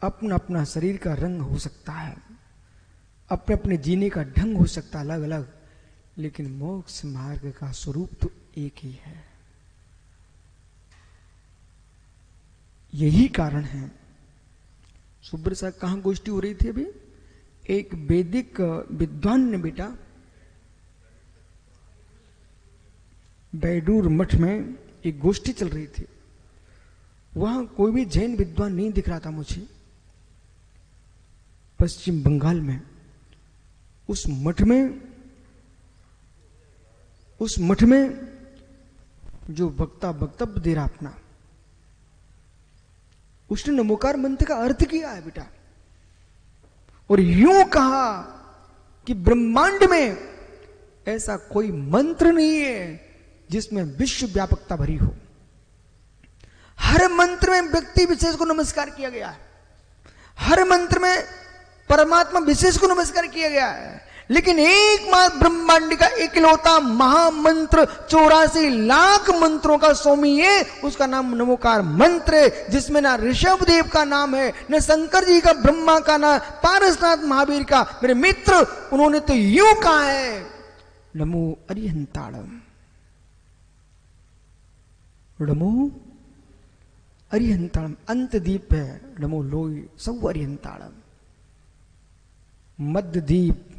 अपना अपना शरीर का रंग हो सकता है, अपने अपने जीने का ढंग हो सकता है अलग अलग, लेकिन मोक्ष मार्ग का स्वरूप तो एक ही है। यही कारण है। सुब्र साहब कहां गोष्ठी हो रही थी अभी? एक वैदिक विद्वान ने बेटा बैडूर मठ में एक गोष्ठी चल रही थी, वहां कोई भी जैन विद्वान नहीं दिख रहा था मुझे। पश्चिम बंगाल में उस मठ में जो वक्ता वक्तव्य दे रहा अपना, उसने नमोकार मंत्र का अर्थ किया है बेटा, और यूं कहा कि ब्रह्मांड में ऐसा कोई मंत्र नहीं है जिसमें विश्व व्यापकता भरी हो। हर मंत्र में व्यक्ति विशेष को नमस्कार किया गया है, हर मंत्र में परमात्मा विशेष को नमस्कार किया गया है, लेकिन एकमात्र ब्रह्मांड का इकलौता महामंत्र 84 लाख मंत्रों का स्वामी है, उसका नाम नमोकार मंत्र है, जिसमें ना ऋषभ देव का नाम है, न शंकर जी का, ब्रह्मा का, ना पारसनाथ महावीर का। मेरे मित्र, उन्होंने तो यूं कहा है, नमो अरिहंताड़म, नमो अरिहंताड़म। अंत दीप है नमो लोय सौ अरिहंताड़म, मध्य दीप,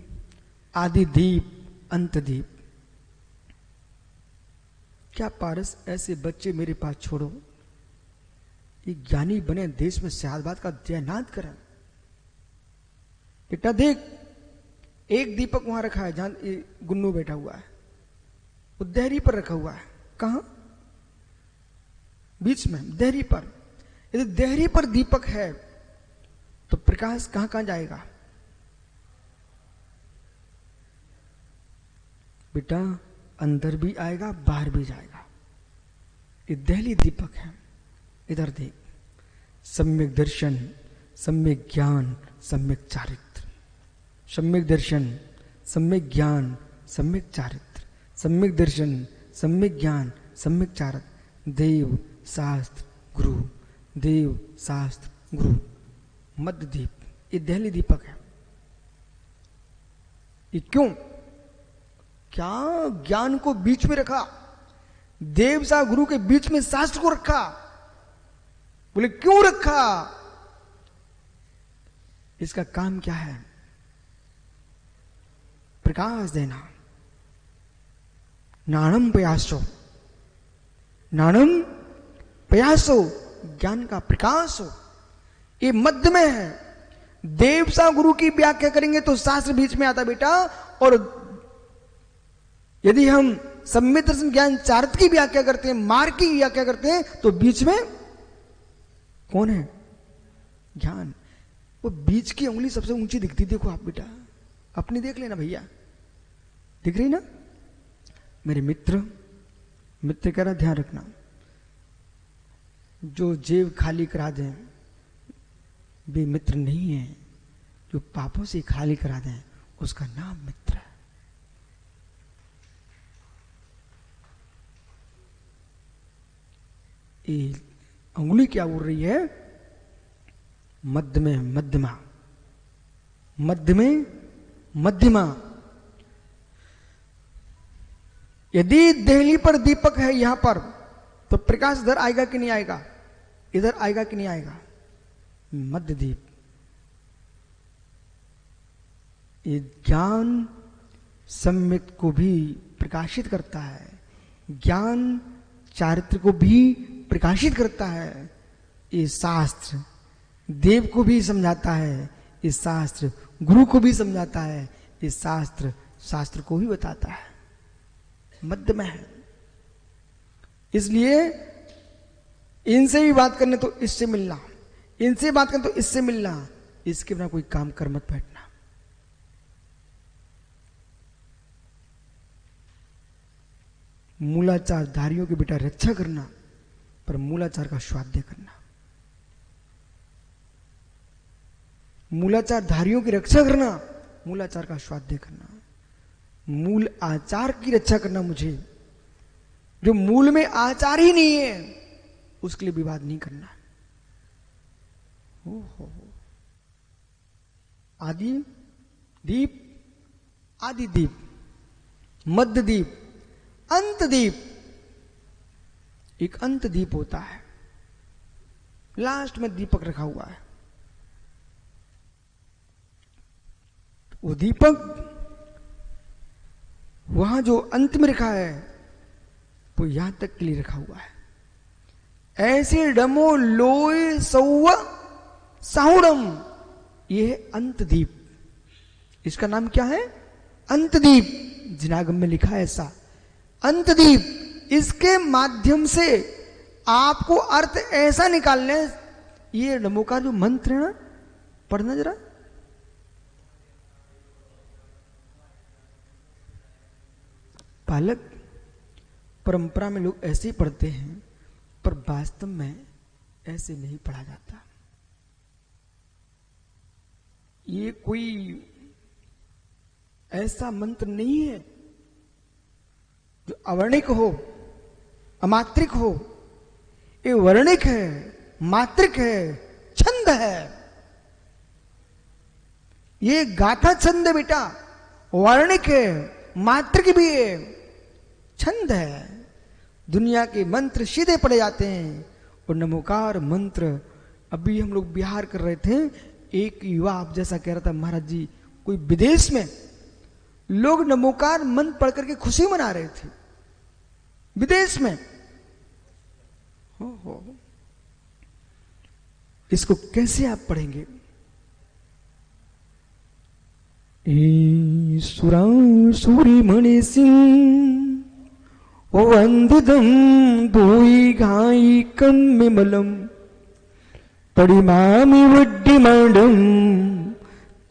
आदि दीप, अंत दीप। क्या पारस ऐसे बच्चे मेरे पास छोड़ो, ये ज्ञानी बने, देश में शहादत का जयनाद करें। बेटा देख, एक दीपक वहां रखा है जहां गुन्नू बैठा हुआ है, वो देहरी पर रखा हुआ है। कहां? बीच में देहरी पर। यदि देहरी पर दीपक है तो प्रकाश कहां कहां जाएगा बेटा? अंदर भी आएगा, बाहर भी जाएगा। ये देहली दीपक है। इधर देख, सम्यक दर्शन, सम्यक ज्ञान, सम्यक चारित्र। सम्यक दर्शन, सम्यक ज्ञान, सम्यक चारित्र। सम्यक दर्शन, सम्यक ज्ञान, सम्यक चारित्र। देव शास्त्र गुरु, देव शास्त्र गुरु। मध्य दीप, ये देहली दीपक है। ये क्यों? क्या ज्ञान को बीच में रखा, देव सा गुरु के बीच में शास्त्र को रखा? बोले क्यों रखा? इसका काम क्या है? प्रकाश देना, नाणम प्रयासो, नाणम प्रयासो, ज्ञान का प्रकाश हो, ये मध्य में है। देव सा गुरु की व्याख्या करेंगे तो शास्त्र बीच में आता बेटा, और यदि हम सम्यक दर्शन ज्ञान चारित्र की व्याख्या करते हैं, मार्ग की व्याख्या करते हैं, तो बीच में कौन है? ज्ञान। वो बीच की उंगली सबसे ऊंची दिखती, देखो आप बेटा, अपनी देख लेना भैया, दिख रही ना? मेरे मित्र कह रहा ध्यान रखना, जो जेब खाली करा दें वे मित्र नहीं है, जो पापों से खाली करा दें उसका नाम मित्र है। ये अंगुली क्या बोल रही है? मध्य में मध्यमा, मध्य में मध्यमा। यदि देहली पर दीपक है यहां पर, तो प्रकाश इधर आएगा कि नहीं आएगा? इधर आएगा कि नहीं आएगा? मध्य दीप। ये ज्ञान सम्यक को भी प्रकाशित करता है, ज्ञान चारित्र को भी प्रकाशित करता है। ये शास्त्र देव को भी समझाता है, ये शास्त्र गुरु को भी समझाता है, ये शास्त्र शास्त्र को भी बताता है, मध्य में है। इसलिए इनसे भी बात करने तो इससे मिलना, इनसे बात करने तो इससे मिलना, इसके बिना कोई काम कर मत बैठना। मूलाचार धारियों की बेटा रक्षा करना, पर मूलाचार का स्वाध्याय करना। मूलाचार धारियों की रक्षा करना, मूलाचार का स्वाध्याय करना। मूल आचार की रक्षा करना मुझे, जो मूल में आचार ही नहीं है उसके लिए विवाद नहीं करना। हो आदि दीप, आदि दीप, मध्य दीप, अंत दीप। एक अंत दीप होता है, लास्ट में दीपक रखा हुआ है। वो दीपक वहां जो अंत में रखा है वो यहां तक के लिए रखा हुआ है। ऐसे डमो लोय सौव साहुड़म, ये है अंत दीप। इसका नाम क्या है? अंत दीप। जिनागम में लिखा है ऐसा, अंत दीप। इसके माध्यम से आपको अर्थ ऐसा निकालने, ये नमो का जो मंत्र है ना, पढ़ना जरा। बालक परंपरा में लोग ऐसे ही पढ़ते हैं, पर वास्तव में ऐसे नहीं पढ़ा जाता। ये कोई ऐसा मंत्र नहीं है जो अवर्णिक हो, अमात्रिक हो। ये वर्णिक है, मात्रिक है, छंद है। ये गाथा छंद है बेटा, वर्णिक है, मात्रिक भी है, छंद है। दुनिया के मंत्र सीधे पड़े जाते हैं, और नमोकार मंत्र। अभी हम लोग बिहार कर रहे थे, एक युवा आप जैसा कह रहा था, महाराज जी कोई विदेश में लोग नमोकार मंत्र पढ़ करके खुशी मना रहे थे, विदेश में। हो इसको कैसे आप पढ़ेंगे? सुरी मणि सिंह वंदिदम दोई घाई कन्मिमलम परिमामि वड्डिमांडम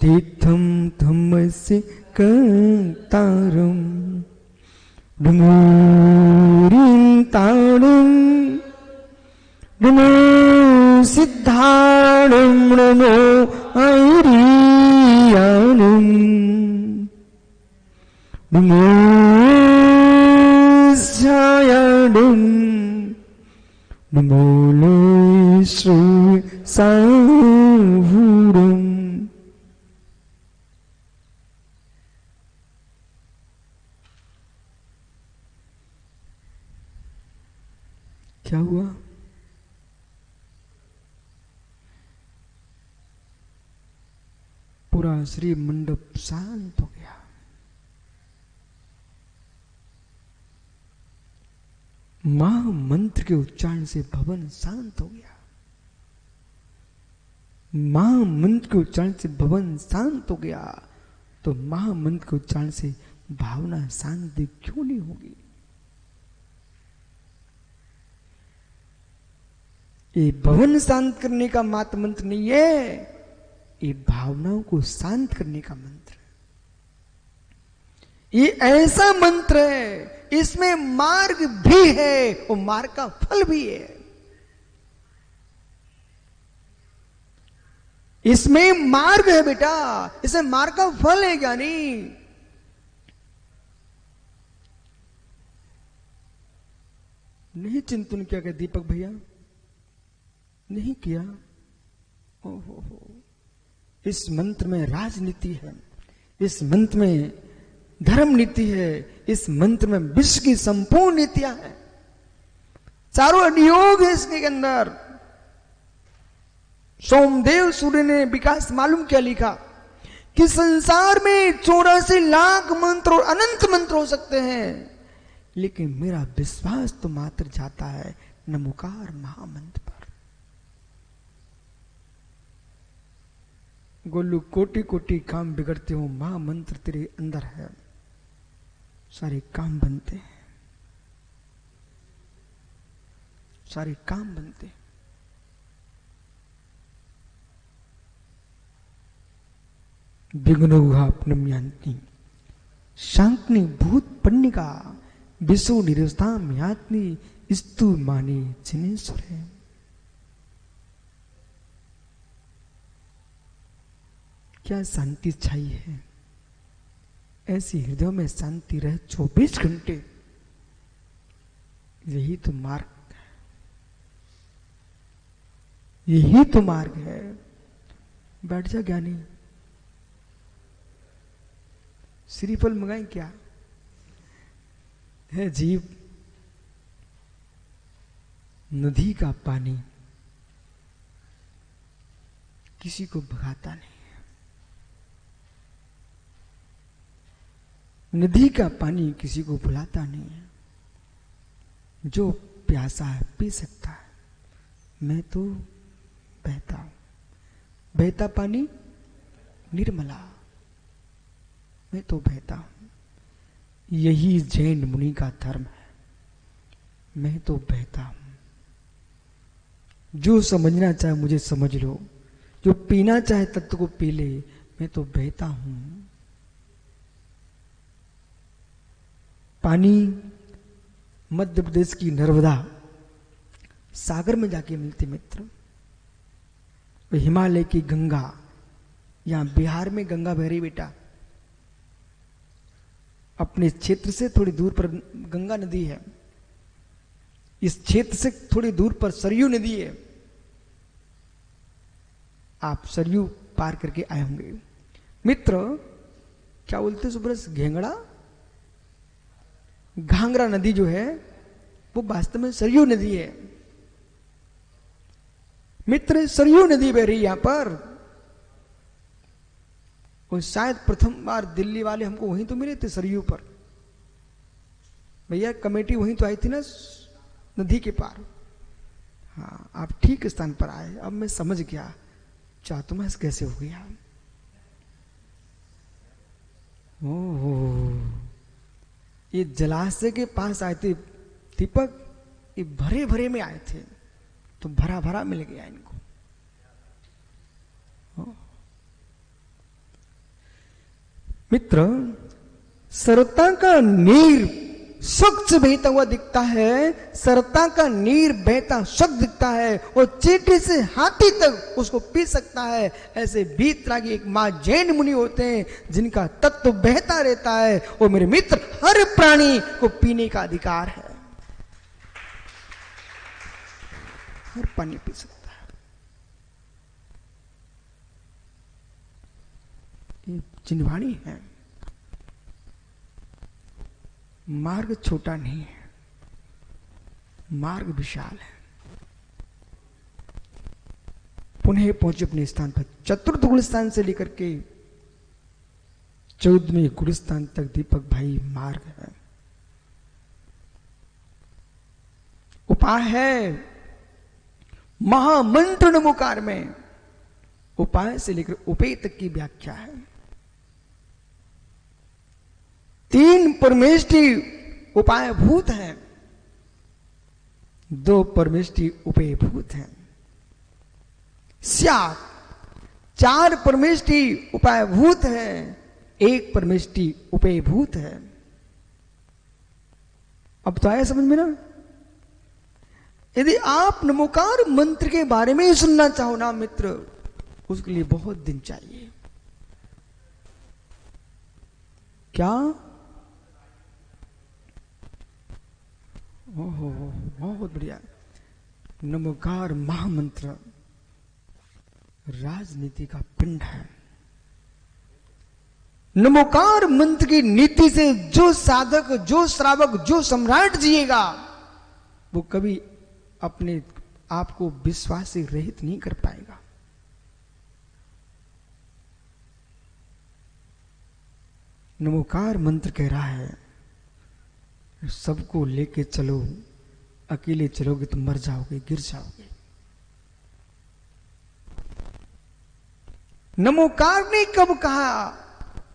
तीर्थम धम्मस्य कंतारम डमूरिं ताड़ं नमो सिद्धाणं नमो ऐरियाणं नमो स्यायाणं नमो लोय श्री सावुरं। क्या हुआ? पूरा श्री मंडप शांत हो गया। महामंत्र के उच्चारण से भवन शांत हो गया। महामंत्र के उच्चारण से भवन शांत हो गया, तो महामंत्र के उच्चारण से भावना शांति क्यों नहीं होगी? ये भवन शांत करने का मात्र मंत्र नहीं है, ये भावनाओं को शांत करने का मंत्र है। ये ऐसा मंत्र है, इसमें मार्ग भी है और मार्ग का फल भी है। इसमें मार्ग है बेटा, इसमें मार्ग का फल है ज्ञानी। नहीं चिंतन किया क्या दीपक भैया? नहीं किया? ओहो, इस मंत्र में राजनीति है, इस मंत्र में धर्म नीति है, इस मंत्र में विश्व की संपूर्ण नीतियां हैं, चारों अनुयोग है इसके अंदर। सोमदेव सूर्य ने विकास मालूम क्या लिखा कि संसार में 84 लाख मंत्र और अनंत मंत्र हो सकते हैं, लेकिन मेरा विश्वास तो मात्र जाता है नमोकार महामंत्र पर। गोलू कोटि कोटि काम बिगड़ते हो, महामंत्र तेरे अंदर है, सारे काम बनते हैं, सारे काम बनते हैं। विघ्नोघापनम यान्ति शांकनी भूत पन्निका विशु निरस्ताम यात्नी स्तु माने जिनेश्वर है। क्या शांति छाई है, ऐसी हृदयों में शांति रहे 24 घंटे, यही तो मार्ग है, यही तो मार्ग है। बैठ जा ज्ञानी, श्रीफल मंगाएं क्या है? जीव नदी का पानी किसी को भगाता नहीं, नदी का पानी किसी को भुलाता नहीं है। जो प्यासा है पी सकता है, मैं तो बहता हूं, बहता पानी निर्मला, मैं तो बहता हूं। यही जैन मुनि का धर्म है, मैं तो बहता हूं। जो समझना चाहे मुझे समझ लो, जो पीना चाहे तत्व को पी ले, मैं तो बहता हूं। पानी मध्य प्रदेश की नर्मदा सागर में जाके मिलती मित्र, हिमालय की गंगा, यहां बिहार में गंगा बह रही बेटा, अपने क्षेत्र से थोड़ी दूर पर गंगा नदी है, इस क्षेत्र से थोड़ी दूर पर सरयू नदी है। आप सरयू पार करके आए होंगे मित्र। क्या बोलते सुब्रस? घेंगड़ा, घांगरा नदी जो है वो वास्तव में सरयू नदी है मित्र। सरयू नदी बह रही यहां पर, और शायद प्रथम बार दिल्ली वाले हमको वहीं तो मिले थे सरयू पर। भैया कमेटी वहीं तो आई थी ना नदी के पार। हाँ, आप ठीक स्थान पर आए। अब मैं समझ गया चातुर्मास कैसे हो गया। ओह, ये जलाशय के पास आए थे दीपक, ये भरे भरे में आए थे, तो भरा भरा मिल गया इनको। मित्र, सरता का नीर स्वच्छ बहता हुआ दिखता है, सरता का नीर बहता स्वच्छ दिखता है, और चींटी से हाथी तक उसको पी सकता है। ऐसे बीतरागी एक मां जैन मुनि होते हैं जिनका तत्व बहता रहता है। और मेरे मित्र, हर प्राणी को पीने का अधिकार है, हर पानी पी सकता है। ये जिनवाणी है। मार्ग छोटा नहीं है, मार्ग विशाल है। पुनः पहुंचे अपने स्थान पर। चतुर्थ गुणस्थान से लेकर के 14वें गुणस्थान तक दीपक भाई मार्ग है। उपाय है महामंत्र नमोकार में, उपाय से लेकर उपेय तक की व्याख्या है। 3 परमेष्टि उपाय भूत हैं, 2 परमेष्टि उपेय भूत हैं। 4 परमेष्टि उपाय भूत है, 1 परमेष्टि उपेय भूत है। अब तो आया समझ में ना? यदि आप नमोकार मंत्र के बारे में ही सुनना चाहो ना मित्र, उसके लिए बहुत दिन चाहिए। क्या? ओहो, बहुत बढ़िया। नमोकार महामंत्र राजनीति का पिंड है। नमोकार मंत्र की नीति से जो साधक, जो श्रावक, जो सम्राट जिएगा, वो कभी अपने आप को विश्वास से रहित नहीं कर पाएगा। नमोकार मंत्र कह रहा है सबको लेके चलो, अकेले चलोगे तो मर जाओगे, गिर जाओगे। नमोकार ने कब कहा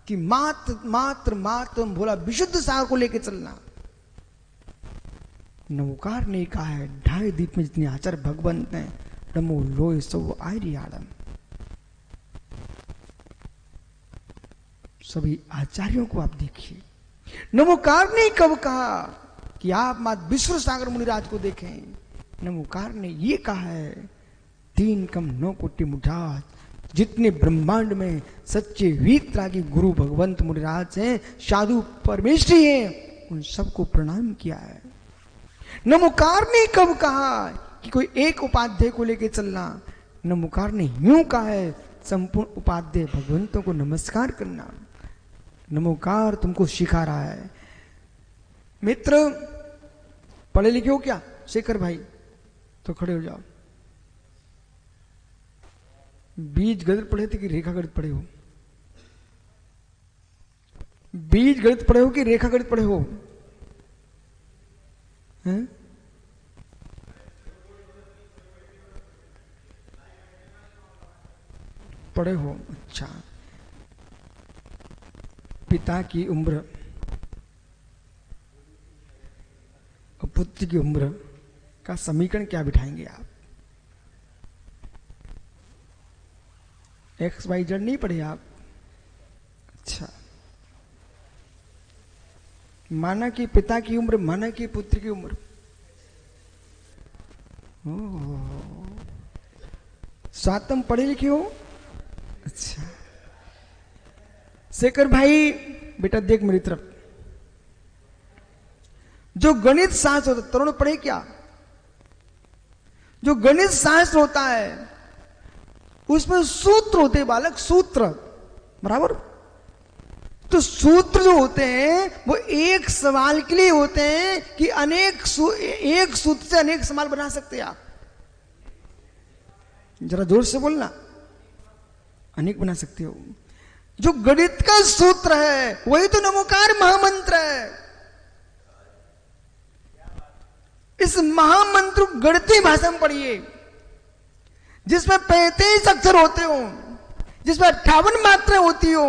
कि मात्र भोला विशुद्ध सागर को लेके चलना? नमोकार ने कहा है 2.5 दीप में जितने आचार्य भगवंत हैं, नमो लोय सो आर्याड़म, सभी आचार्यों को आप देखिए। नमोकार ने कब कहा कि आप मात विश्व सागर मुनिराज को देखें? नमोकार ने ये कहा है 3 कम 9 कोटि मुठाज, जितने ब्रह्मांड में सच्चे वीतरागी गुरु भगवंत मुनिराज हैं, साधु परमेष्ठी हैं, उन सबको प्रणाम किया है। नमोकार ने कब कहा कि कोई एक उपाध्याय को लेकर चलना? नमोकार ने यूं कहा है संपूर्ण उपाध्याय भगवंतों को नमस्कार करना। नमोकार तुमको सिखा रहा है। मित्र पढ़े लिखे हो क्या? शेखर भाई तो खड़े हो जाओ। बीज गणित पढ़े थे कि रेखा गणित पढ़े हो? बीज गणित पढ़े हो कि रेखा गणित पढ़े हो? हैं? पढ़े हो? अच्छा। पिता की उम्र और पुत्र की उम्र का समीकरण क्या बिठाएंगे आप? XYZ नहीं पढ़े आप? अच्छा। माना कि पिता की उम्र, माना कि पुत्र की उम्र। स्वातम पढ़े लिखे हो? अच्छा। शेखर भाई बेटा देख मेरी तरफ, जो गणित शास्त्र होता है, तरुण पढ़े क्या? जो गणित शास्त्र होता है उसमें सूत्र होते हैं बालक, सूत्र, बराबर? तो सूत्र जो होते हैं वो एक सवाल के लिए होते हैं कि एक सूत्र से अनेक सवाल बना सकते हैं आप। जरा जोर से बोलना। अनेक बना सकते हो। जो गणित का सूत्र है वही तो नमोकार महामंत्र है। इस महामंत्र गणितीय भाषा में पढ़िए, जिसमें 35 अक्षर होते हो, जिसमें 58 मात्राएं होती हो,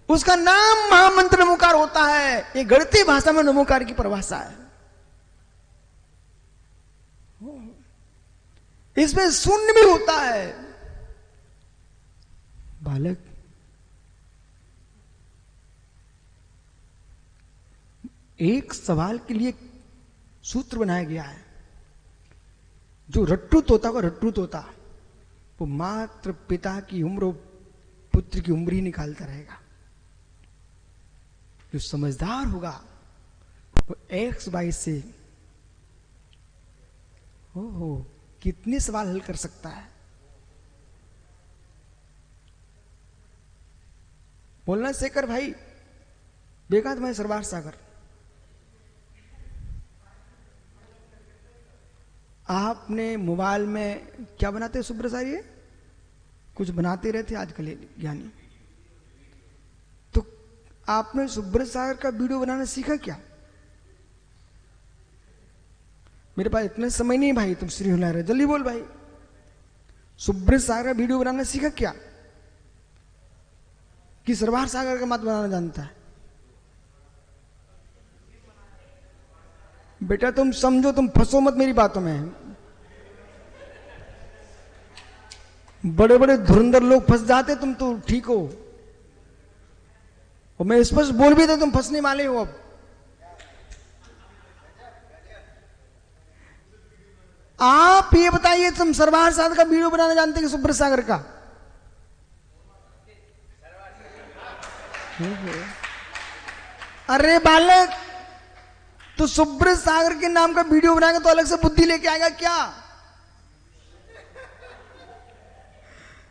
उसका नाम महामंत्र नमोकार होता है। ये गणितीय भाषा में नमोकार की परिभाषा है। इसमें शून्य भी होता है बालक। एक सवाल के लिए सूत्र बनाया गया है। जो रट्टू तोता का रट्टू तोता, वो मात्र पिता की उम्र पुत्र की उम्र ही निकालता रहेगा। जो समझदार होगा वो XY से हो कितने सवाल हल कर सकता है। बोलना शेखर भाई, देखा तुम्हारे सरवार सागर, आपने मोबाइल में क्या बनाते सुब्रसारी है, कुछ बनाते रहते आजकल ज्ञानी, तो आपने सुब्रसागर का वीडियो बनाना सीखा क्या? मेरे पास इतना समय नहीं भाई, तुम श्री होना रहे, जल्दी बोल भाई। सुब्रत सागर का वीडियो बनाना सीखा क्या कि सरवार सागर का मत बनाना जानता है? बेटा तुम समझो, तुम फंसो मत मेरी बातों में। बड़े बड़े धुरंधर लोग फंस जाते, तुम तो ठीक हो। और मैं स्पष्ट बोल भी दे, तुम फंसने वाले हो। अब आप ये बताइए, तुम सरवार सागर का वीडियो बनाना जानते कि सुब्रत सागर का? अरे बालक, तो सुब्रत सागर के नाम का वीडियो बनाएगा तो अलग से बुद्धि लेके आएगा क्या?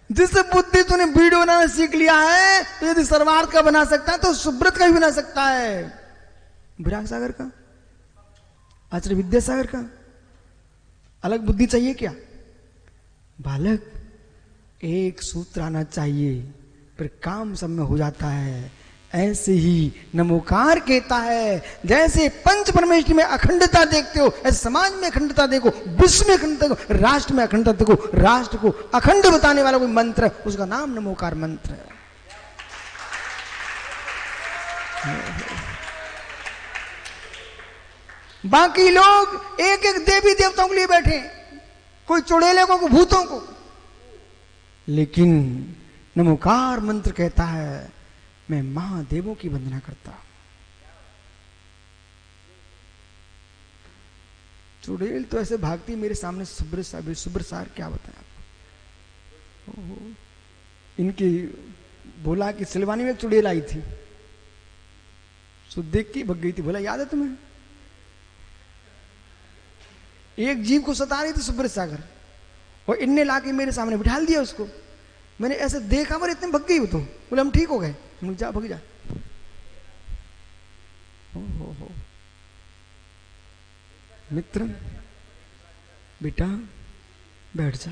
जिस बुद्धि तूने वीडियो बनाना सीख लिया है, तो यदि सरवार का बना सकता है तो सुब्रत का भी बना सकता है। विराग सागर का, आचार्य विद्यासागर का अलग बुद्धि चाहिए क्या? बालक, एक सूत्र आना चाहिए, फिर काम सब में हो जाता है। ऐसे ही नमोकार कहता है, जैसे पंच परमेष्टि में अखंडता देखते हो, ऐसे समाज में अखंडता देखो, विश्व में अखंडता देखो, राष्ट्र में अखंडता देखो। राष्ट्र को अखंड बताने वाला कोई मंत्र है, उसका नाम नमोकार मंत्र है। बाकी लोग एक एक देवी देवताओं के लिए बैठे, कोई चुड़ैले को, कोई भूतों को, लेकिन नमोकार मंत्र कहता है मैं महादेवों की वंदना करता हूं। चुड़ैल तो ऐसे भागती मेरे सामने, सुब्रत सागर क्या बताया आपको। इनकी बोला कि सिलवानी में एक चुड़ैल आई थी, सो देख के भग गई थी। बोला याद है तुम्हें? एक जीव को सता रही थी सुब्रत सागर, और इनने लाके मेरे सामने बिठा दिया उसको। मैंने ऐसे देखा, पर इतने भग गई वो तो। बोले हम ठीक हो गए। जा भग जा। हो मित्र, बेटा बैठ जा।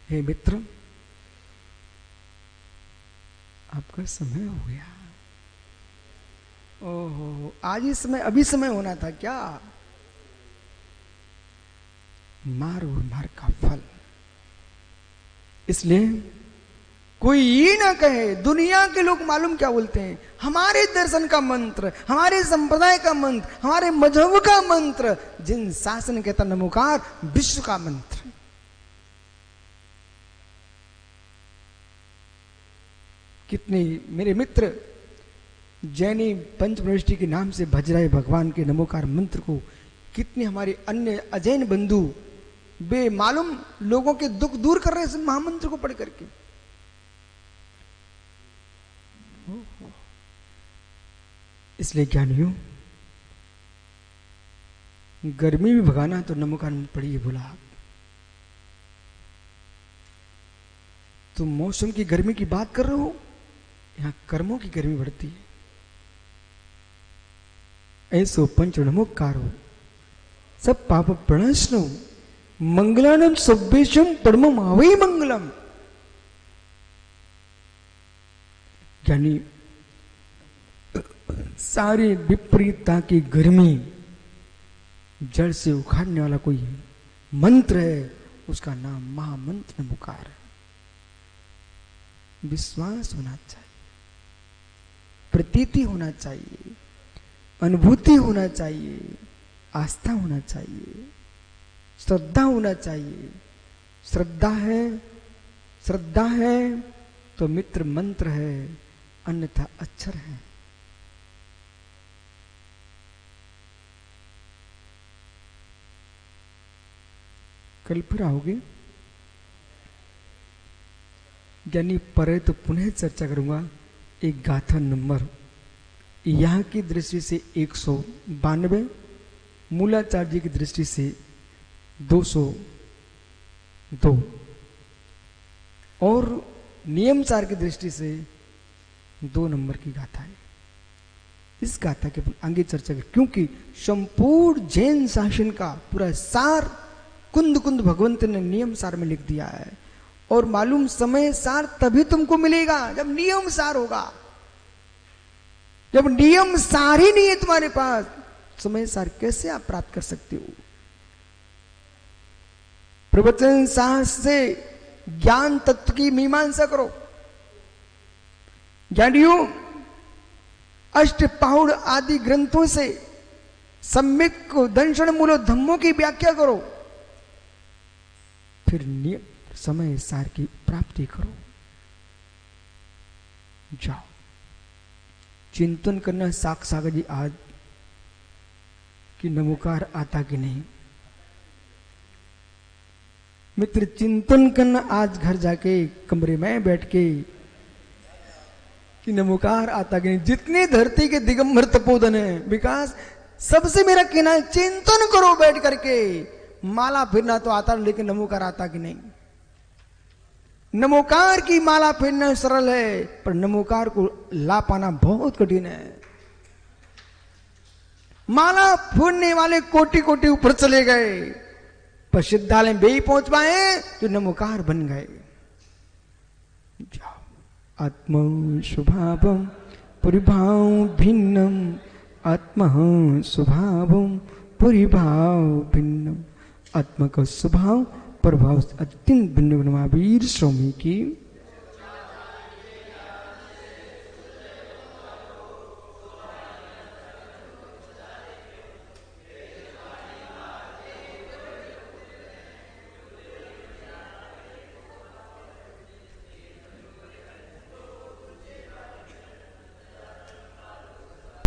हे मित्र, आपका समय हो गया। ओहो, आज ही समय, अभी समय होना था क्या? मार और मार का फल। इसलिए कोई ये ना कहे, दुनिया के लोग मालूम क्या बोलते हैं, हमारे दर्शन का मंत्र, हमारे संप्रदाय का मंत्र, हमारे मजहब का मंत्र, जिन शासन कहता नमोकार, विश्व का मंत्र। कितने मेरे मित्र जैनी पंचप्रविष्टि के नाम से भज रहे भगवान के नमोकार मंत्र को, कितने हमारे अन्य अजैन बंधु बेमालूम लोगों के दुख दूर कर रहे हैं इस महामंत्र को पढ़ करके। इसलिए ज्ञानियों, गर्मी भी भगाना तो नमोकार मंत्र पढ़िए। बोला तुम मौसम की गर्मी की बात कर रहे हो, यहां कर्मों की गर्मी बढ़ती है। ऐसो पंच नमोकारो सब पाप प्रणश्नो मंगलानम सभ्येशम परमम आवै मंगलम। यानी सारी विपरीतता की गर्मी जड़ से उखाड़ने वाला कोई मंत्र है, उसका नाम महामंत्र नमोकार है। विश्वास होना चाहिए, प्रतीति होना चाहिए, अनुभूति होना चाहिए, आस्था होना चाहिए, श्रद्धा होना चाहिए। श्रद्धा है तो मित्र मंत्र है, अन्यथा अक्षर है। कल फिर आओगे यानी पर, तो पुनः चर्चा करूंगा एक गाथा नंबर यहां की दृष्टि से 192, मूलाचार्य जी की दृष्टि से 202 और नियमसार की दृष्टि से 2 नंबर की गाथा है। इस गाथा के आगे चर्चा कर, क्योंकि संपूर्ण जैन शासन का पूरा सार कुंद कुंद भगवंत ने नियम सार में लिख दिया है। और मालूम समय सार तभी तुमको मिलेगा जब नियम सार होगा। जब नियम सार ही नहीं है तुम्हारे पास, समय सार कैसे आप प्राप्त कर सकते हो? प्रवचन साहस से ज्ञान तत्व की मीमांसा करो। ज्ञानियों अष्ट पाहुड़ आदि ग्रंथों से सम्यक को दंशन मूलो धम्मों की व्याख्या करो, फिर नियत समय सार की प्राप्ति करो। जाओ चिंतन करना साग सागर जी आज कि नमोकार आता कि नहीं। मित्र चिंतन करना आज घर जाके कमरे में बैठ के कि नमोकार आता कि नहीं। जितनी धरती के दिगंबर तपोधन है विकास, सबसे मेरा कहना है चिंतन करो बैठ करके। माला फिरना तो आता लेकिन नमोकार आता कि नहीं। नमोकार की माला फिरना सरल है पर नमोकार को ला पाना बहुत कठिन है। माला फूटने वाले कोटि कोटि ऊपर चले गए पर सिद्धालय में भी पहुंच पाए जो नमोकार बन गए। जाओ आत्मा स्वभावम परिभाव भिन्नम, आत्मा स्वभावम परिभाव भिन्नम। आत्मा का स्वभाव प्रभाव अत्यंत भिन्न महावीर स्वामी की